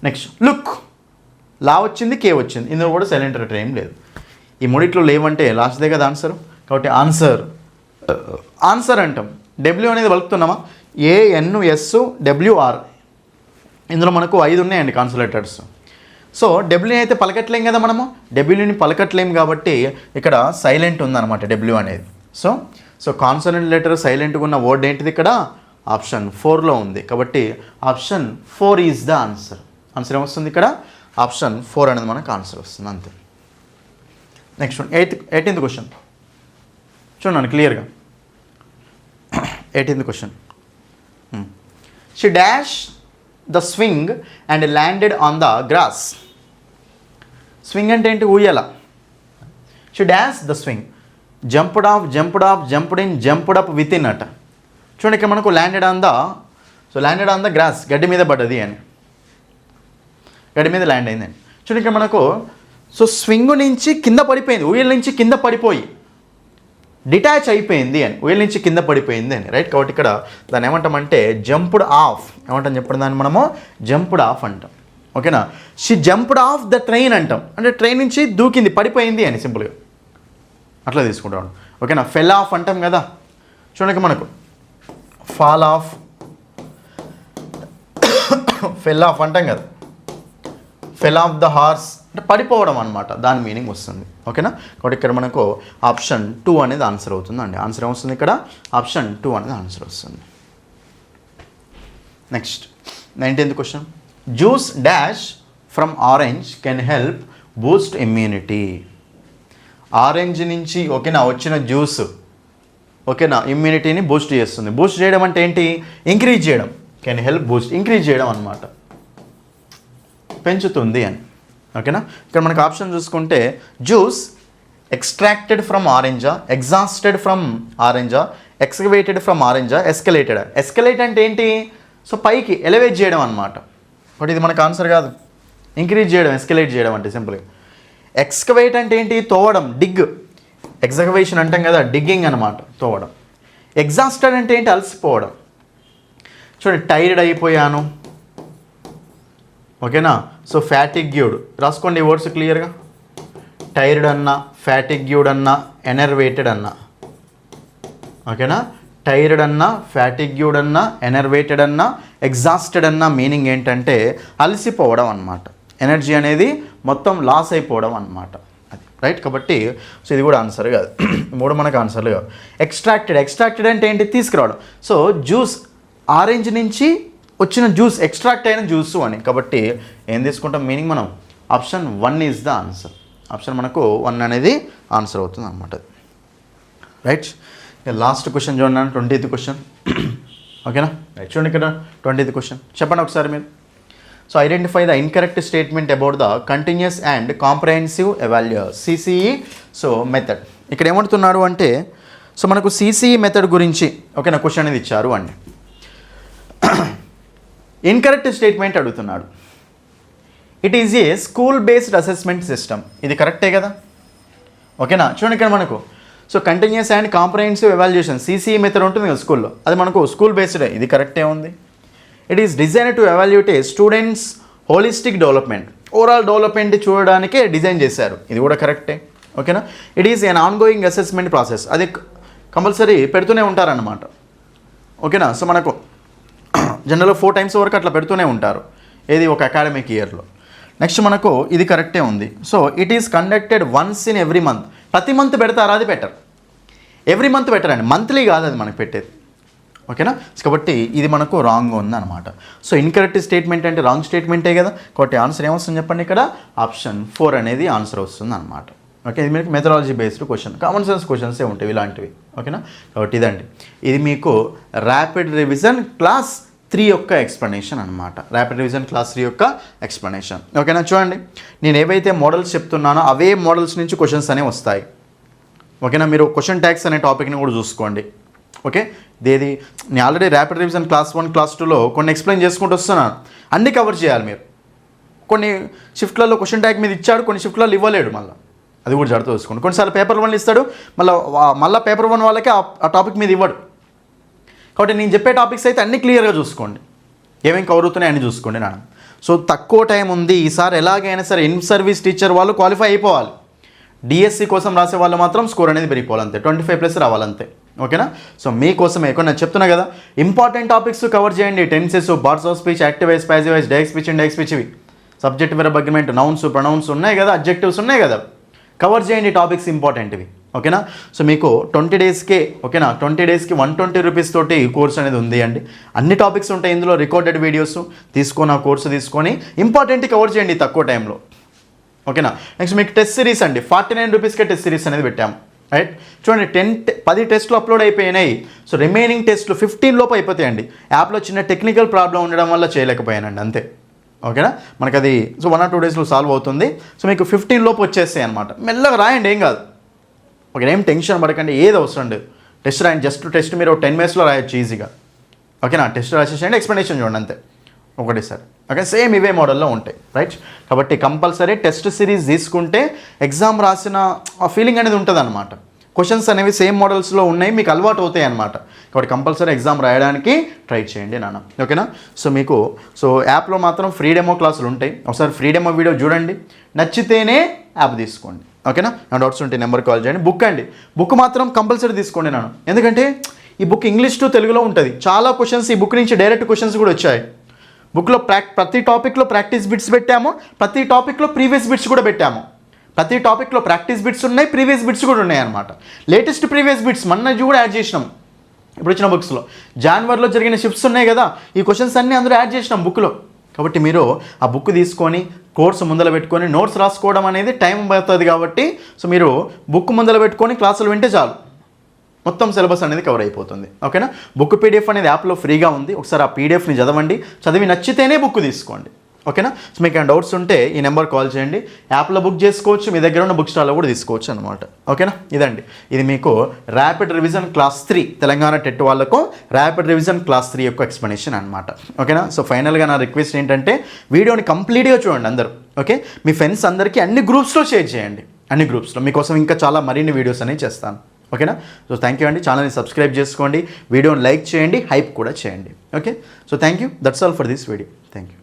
నెక్స్ట్, లుక్, లా వచ్చింది, K వచ్చింది, ఇందులో కూడా సైలెంట్ లెటర్ ఏం లేదు. ఈ 3 లేవంటే లాస్ట్దే కదా ఆన్సర్. కాబట్టి ఆన్సర్ అంటాం. W అనేది కలుపుతున్నామా, ANSWR, ఇందులో మనకు 5 ఉన్నాయండి కాన్సోనెంట్స్. సో డబ్ల్యూని అయితే పలకట్లేం కదా మనము, డబ్ల్యూని పలకట్లేం కాబట్టి ఇక్కడ సైలెంట్ ఉందన్నమాట డబ్ల్యూ అనేది. సో కాన్సోనెంట్ లెటర్ సైలెంట్గా ఉన్న వర్డ్ ఏంటిది ఇక్కడ, ఆప్షన్ 4లో ఉంది. కాబట్టి option 4 is the answer. Answer ఏమొస్తుంది ఇక్కడ, ఆప్షన్ 4 అనేది మనకు ఆన్సర్ వస్తుంది, అంతే. నెక్స్ట్ 18th క్వశ్చన్ చూడండి క్లియర్గా. 18th question, she dash the swing and landed on the grass. Swing అంటే ఏంటి, ఊయల. She dash the swing, jumped off, jumped in, jumped up with in అట. చూడండి ఇక్కడ మనకు ల్యాండెడ్ ఆన్ ద గ్రాస్, గడ్డి మీద పడ్డది అని, గడ్డి మీద ల్యాండ్ అయిందని. చూడండి ఇక్కడ మనకు సో స్వింగ్ నుంచి కింద పడిపోయింది, ఊయల నుంచి కింద పడిపోయి డిటాచ్ అయిపోయింది అని, ఊయల నుంచి కింద పడిపోయింది అని, రైట్. కాబట్టి ఇక్కడ దాన్ని ఏమంటామంటే జంప్డ్ ఆఫ్, ఏమంటాం చెప్పండి దాన్ని మనము జంప్డ్ ఆఫ్ అంటాం. ఓకేనా, she jumped of the train అంటాం, అంటే ట్రైన్ నుంచి దూకింది, పడిపోయింది అని సింపుల్గా అట్లా తీసుకుంటాం. ఓకేనా, ఫెల్ ఆఫ్ అంటాం కదా. చూడండి మనకు ఫాల్ ఆఫ్, ఫెల్ ఆఫ్ అంటాం కదా, ఫెల్ ఆఫ్ ద హార్స్, అంటే పడిపోవడం అనమాట, దాని మీనింగ్ వస్తుంది. ఓకేనా, కాబట్టి ఇక్కడ మనకు ఆప్షన్ 2 అనేది ఆన్సర్ అవుతుందండి. ఆన్సర్ ఏమొస్తుంది ఇక్కడ? ఆప్షన్ 2 అనేది ఆన్సర్ వస్తుంది. Next 19th question. Juice dash from orange can help Boost immunity. Orange నుంచి ఓకేనా వచ్చిన జ్యూస్ ఓకేనా ఇమ్యూనిటీని బూస్ట్ చేస్తుంది. బూస్ట్ చేయడం అంటే ఏంటి? ఇంక్రీజ్ చేయడం. కెన్ హెల్ప్ బూస్ట్, ఇంక్రీజ్ చేయడం అనమాట, పెంచుతుంది అని. ఓకేనా, ఇక్కడ మనకు ఆప్షన్ చూసుకుంటే జ్యూస్ ఎక్స్ట్రాక్టెడ్ ఫ్రమ్ ఆరెంజా, ఎగ్జాస్టెడ్ ఫ్రమ్ ఆరెంజా, ఎక్స్కవేటెడ్ ఫ్రమ్ ఆరెంజా, ఎస్కలేటెడ్. ఎస్కలేట్ అంటే ఏంటి? సో పైకి ఎలివేట్ చేయడం అనమాట. బట్ ఇది మనకు ఆన్సర్ కాదు. ఇంక్రీజ్ చేయడం, ఎస్కలేట్ చేయడం అంటే సింపుల్గా. ఎక్స్కవేట్ అంటే ఏంటి? తోవడం, డిగ్. ఎక్స్కవేషన్ అంటాం కదా, డిగ్గింగ్ అనమాట, తోవడం. ఎగ్జాస్టెడ్ అంటే ఏంటి? అలసిపోవడం. చూడండి, టైర్డ్ అయిపోయాను ఓకేనా. సో ఫ్యాటిగ్యూడ్ రాసుకోండి ఈ వర్డ్స్ క్లియర్గా. టైర్డ్ అన్నా, ఫ్యాటిగ్యూడ్ అన్నా, ఎనర్వేటెడ్ అన్నా ఓకేనా. టైర్డ్ అన్నా, ఫ్యాటిగ్యూడ్ అన్నా, ఎనర్వేటెడ్ అన్నా, ఎగ్జాస్టెడ్ అన్నా మీనింగ్ ఏంటంటే అలసిపోవడం అనమాట. ఎనర్జీ అనేది మొత్తం లాస్ అయిపోవడం అనమాట, అది రైట్. కాబట్టి సో ఇది కూడా ఆన్సర్ కాదు, 3 మనకు ఆన్సర్లు కాదు. ఎక్స్ట్రాక్టెడ్ అంటే ఏంటి? తీసుకురావడం. సో జ్యూస్ ఆరెంజ్ నుంచి వచ్చిన జ్యూస్, ఎక్స్ట్రాక్ట్ అయిన జ్యూస్ అని. కాబట్టి ఏం తీసుకుంటాం మీనింగ్ మనం? Option 1 is the answer. Option మనకు 1 అనేది ఆన్సర్ అవుతుంది అనమాట, రైట్. లాస్ట్ క్వశ్చన్ చూడండి, 20th క్వశ్చన్ ఓకేనా. రైట్, చూడండి ఇక్కడ 20th క్వశ్చన్ చెప్పండి ఒకసారి మీరు. So identify the incorrect statement about the continuous and comprehensive CCE so method. ఇక్కడ ఏమంటున్నాడు అంటే సో మనకు CCE మెథడ్ గురించి ఓకేనా క్వశ్చన్ అనేది ఇచ్చారు అండి. ఇన్కరెక్ట్ స్టేట్మెంట్ అడుగుతున్నాడు. It is a school based assessment system. ఇది కరెక్టే కదా ఓకేనా. చూడండి ఇక్కడ మనకు so continuous and comprehensive evaluation CCE method ఉంటుంది కదా స్కూల్లో, అది మనకు స్కూల్ బేస్డే. ఇది కరెక్టే ఉంది. It is design to evaluate a students holistic development, overall development చూడడానికే డిజైన్ చేశారు. ఇది కూడా కరెక్టే ఓకేనా. It is an ongoing assessment process. అది కంపల్సరీ పెడుతూనే ఉంటారన్నమాట ఓకేనా. సో మనకు జనరల్గా 4 times వరకు అట్లా పెడుతూనే ఉంటారు, ఏది ఒక అకాడమిక్ ఇయర్లో. నెక్స్ట్ మనకు ఇది కరెక్టే ఉంది. So it is conducted once in every month. ప్రతి మంత్ పెడతారా? అది బెటర్. ఎవ్రీ మంత్ పెట్టరండి, మంత్లీ కాదు అది మనకు పెట్టేది ఓకేనా. కాబట్టి ఇది మనకు రాంగ్ ఉందన్నమాట. సో ఇన్కరెక్ట్ స్టేట్మెంట్ అంటే రాంగ్ స్టేట్మెంటే కదా. కాబట్టి ఆన్సర్ ఏమొస్తుంది చెప్పండి ఇక్కడ? ఆప్షన్ 4 అనేది ఆన్సర్ వస్తుంది అనమాట. ఓకే, ఇది మీకు methodology based question, common sense క్వశ్చన్సే ఉంటాయి ఇలాంటివి ఓకేనా. కాబట్టి ఇదండి, ఇది మీకు ర్యాపిడ్ రివిజన్ క్లాస్ 3 యొక్క ఎక్స్ప్లెనేషన్ అనమాట. ర్యాపిడ్ రివిజన్ క్లాస్ 3 యొక్క ఎక్స్ప్లెనేషన్ ఓకేనా. చూడండి, నేను ఏవైతే మోడల్స్ చెప్తున్నానో అవే మోడల్స్ నుంచి క్వశ్చన్స్ అనేవి వస్తాయి ఓకేనా. మీరు క్వశ్చన్ ట్యాగ్స్ అనే టాపిక్ని కూడా చూసుకోండి ఓకే. ఇదేది నేను already rapid revision class 1 class 2లో కొన్ని ఎక్స్ప్లెయిన్ చేసుకుంటూ వస్తున్నాను, అన్నీ కవర్ చేయాలి మీరు. కొన్ని షిఫ్ట్లలో క్వశ్చన్ ట్యాగ్ మీద ఇచ్చాడు, కొన్ని షిఫ్ట్లలో ఇవ్వలేడు, మళ్ళీ అది కూడా జాగ్రత్త చూసుకోండి. కొన్నిసార్లు పేపర్ 1 ఇస్తాడు, మళ్ళీ పేపర్ 1 వాళ్ళకి ఆ టాపిక్ మీద ఇవ్వడు. కాబట్టి నేను చెప్పే టాపిక్స్ అయితే అన్నీ క్లియర్గా చూసుకోండి, ఏమేమి కవర్ అవుతున్నాయి అన్నీ చూసుకోండి నాన్న. సో తక్కువ టైం ఉంది ఈసారి, ఎలాగైనా సరే ఇన్ సర్వీస్ టీచర్ వాళ్ళు క్వాలిఫై అయిపోవాలి. డిఎస్సి కోసం రాసే వాళ్ళు మాత్రం స్కోర్ అనేది పెరిగిపోవాలంతే, 25+ రావాలంతే ఓకేనా. సో మీకోసమే నేను చెప్తున్నా కదా, ఇంపార్టెంట్ టాపిక్స్ కవర్ చేయండి. Tenses, parts of speech, active voice, passive voice, direct speech, indirect speech, ఇవి subject verb agreement, nouns, pronouns ఉన్నాయి కదా, అడ్జెక్టివ్స్ ఉన్నాయి కదా, కవర్ చేయండి టాపిక్స్ ఇంపార్టెంట్వి ఓకేనా. సో మీకు 20 డేస్కే ఓకేనా, 20 డేస్కి 120 రూపీస్ తోటి కోర్స్ అనేది ఉంది అండి. అన్ని టాపిక్స్ ఉంటాయి ఇందులో, రికార్డెడ్ వీడియోస్ తీసుకొని ఆ కోర్సు తీసుకొని ఇంపార్టెంట్ కవర్ చేయండి తక్కువ టైంలో ఓకేనా. నెక్స్ట్ మీకు టెస్ట్ సిరీస్ అండి, 49 రూపీస్కే టెస్ట్ సిరీస్ అనేది పెట్టాము రైట్. చూడండి 10 టెస్ట్లు అప్లోడ్ అయిపోయినాయి. సో రిమైనింగ్ టెస్ట్లు 15 లోపు అయిపోతాయండి. యాప్లో చిన్న టెక్నికల్ ప్రాబ్లం ఉండడం వల్ల చేయలేకపోయానండి అంతే ఓకేనా. మనకు అది సో 1 or 2 డేస్లో సాల్వ్ అవుతుంది. సో మీకు 15 లోపు వచ్చేస్తాయి అనమాట. మెల్లగా రాయండి, ఏం కాదు ఓకే, ఏం టెన్షన్ పడకండి, ఏది అవసరం లేదు. టెస్ట్ రాయండి, జస్ట్ టెస్ట్ మీరు 10 minutesలో రాయొచ్చు ఈజీగా ఓకేనా. టెస్ట్ రాసేసేయండి, ఎక్స్ప్లెనేషన్ చూడండి అంతే ఒకటేసారి ఓకే. సేమ్ ఇవే మోడల్లో ఉంటాయి రైట్. కాబట్టి కంపల్సరీ టెస్ట్ సిరీస్ తీసుకుంటే ఎగ్జామ్ రాసిన ఆ ఫీలింగ్ అనేది ఉంటుంది అనమాట. క్వశ్చన్స్ అనేవి సేమ్ మోడల్స్లో ఉన్నాయి, మీకు అలవాటు అవుతాయి అనమాట. కాబట్టి కంపల్సరీ ఎగ్జామ్ రాయడానికి ట్రై చేయండి నాన్న ఓకేనా. సో మీకు సో యాప్లో మాత్రం ఫ్రీ డెమో క్లాసులు ఉంటాయి, ఒకసారి ఫ్రీ డెమో వీడియో చూడండి, నచ్చితేనే యాప్ తీసుకోండి ఓకేనా. నా డౌట్స్ ఉంటే నెంబర్ కాల్ చేయండి. బుక్ అండి, బుక్ మాత్రం కంపల్సరీ తీసుకోండి నాన్న, ఎందుకంటే ఈ బుక్ ఇంగ్లీష్ టు తెలుగులో ఉంటుంది. చాలా క్వశ్చన్స్ ఈ బుక్ నుంచి డైరెక్ట్ క్వశ్చన్స్ కూడా వచ్చాయి. బుక్లో ప్రతి టాపిక్లో ప్రాక్టీస్ బిట్స్ పెట్టాము, ప్రతి టాపిక్లో ప్రీవియస్ బిట్స్ కూడా పెట్టాము. ప్రతి టాపిక్లో ప్రాక్టీస్ బిట్స్ ఉన్నాయి, ప్రీవియస్ బిట్స్ కూడా ఉన్నాయి అన్నమాట. లేటెస్ట్ ప్రీవియస్ బిట్స్ మొన్న కూడా యాడ్ చేసినాం ఇప్పుడు వచ్చిన బుక్స్లో. జనవరిలో జరిగిన షిఫ్ట్స్ ఉన్నాయి కదా, ఈ క్వశ్చన్స్ అన్నీ అందరూ యాడ్ చేసినాం బుక్లో. కాబట్టి మీరు ఆ బుక్ తీసుకొని కోర్సు ముందర పెట్టుకొని నోట్స్ రాసుకోవడం అనేది టైం పడుతుంది. కాబట్టి సో మీరు బుక్ ముందర పెట్టుకొని క్లాసులు వింటే చాలు, మొత్తం సిలబస్ అనేది కవర్ అయిపోతుంది. ఓకేనా. బుక్ పీడిఎఫ్ అనేది యాప్లో ఫ్రీగా ఉంది. ఒకసారి ఆ పీడిఎఫ్ని చదవండి, చదివి నచ్చితేనే బుక్ తీసుకోండి. ఓకేనా. సో మీకు ఏమైనా డౌట్స్ ఉంటే ఈ నెంబర్ కాల్ చేయండి. యాప్లో బుక్ చేసుకోవచ్చు, మీ దగ్గర ఉన్న బుక్ స్టాల్లో కూడా తీసుకోవచ్చు అనమాట. ఓకేనా. ఇదండి, ఇది మీకు rapid revision class 3 Telangana TET వాళ్ళకు ర్యాపిడ్ రివిజన్ క్లాస్ 3 యొక్క ఎక్స్ప్లెనేషన్ అనమాట. ఓకేనా. సో ఫైనల్గా నా రిక్వెస్ట్ ఏంటంటే వీడియోని కంప్లీట్గా చూడండి అందరూ. ఓకే, మీ ఫ్రెండ్స్ అందరికీ అన్ని గ్రూప్స్లో షేర్ చేయండి, అన్ని గ్రూప్స్లో. మీకోసం ఇంకా చాలా మరిన్ని వీడియోస్ అనేవి చేస్తాను. ఓకేనా. సో థ్యాంక్ యూ అండి. ఛానల్ని సబ్స్క్రైబ్ చేసుకోండి, వీడియోని లైక్ చేయండి, హైప్ కూడా చేయండి. Okay. So thank you. That's all for this video. Thank you.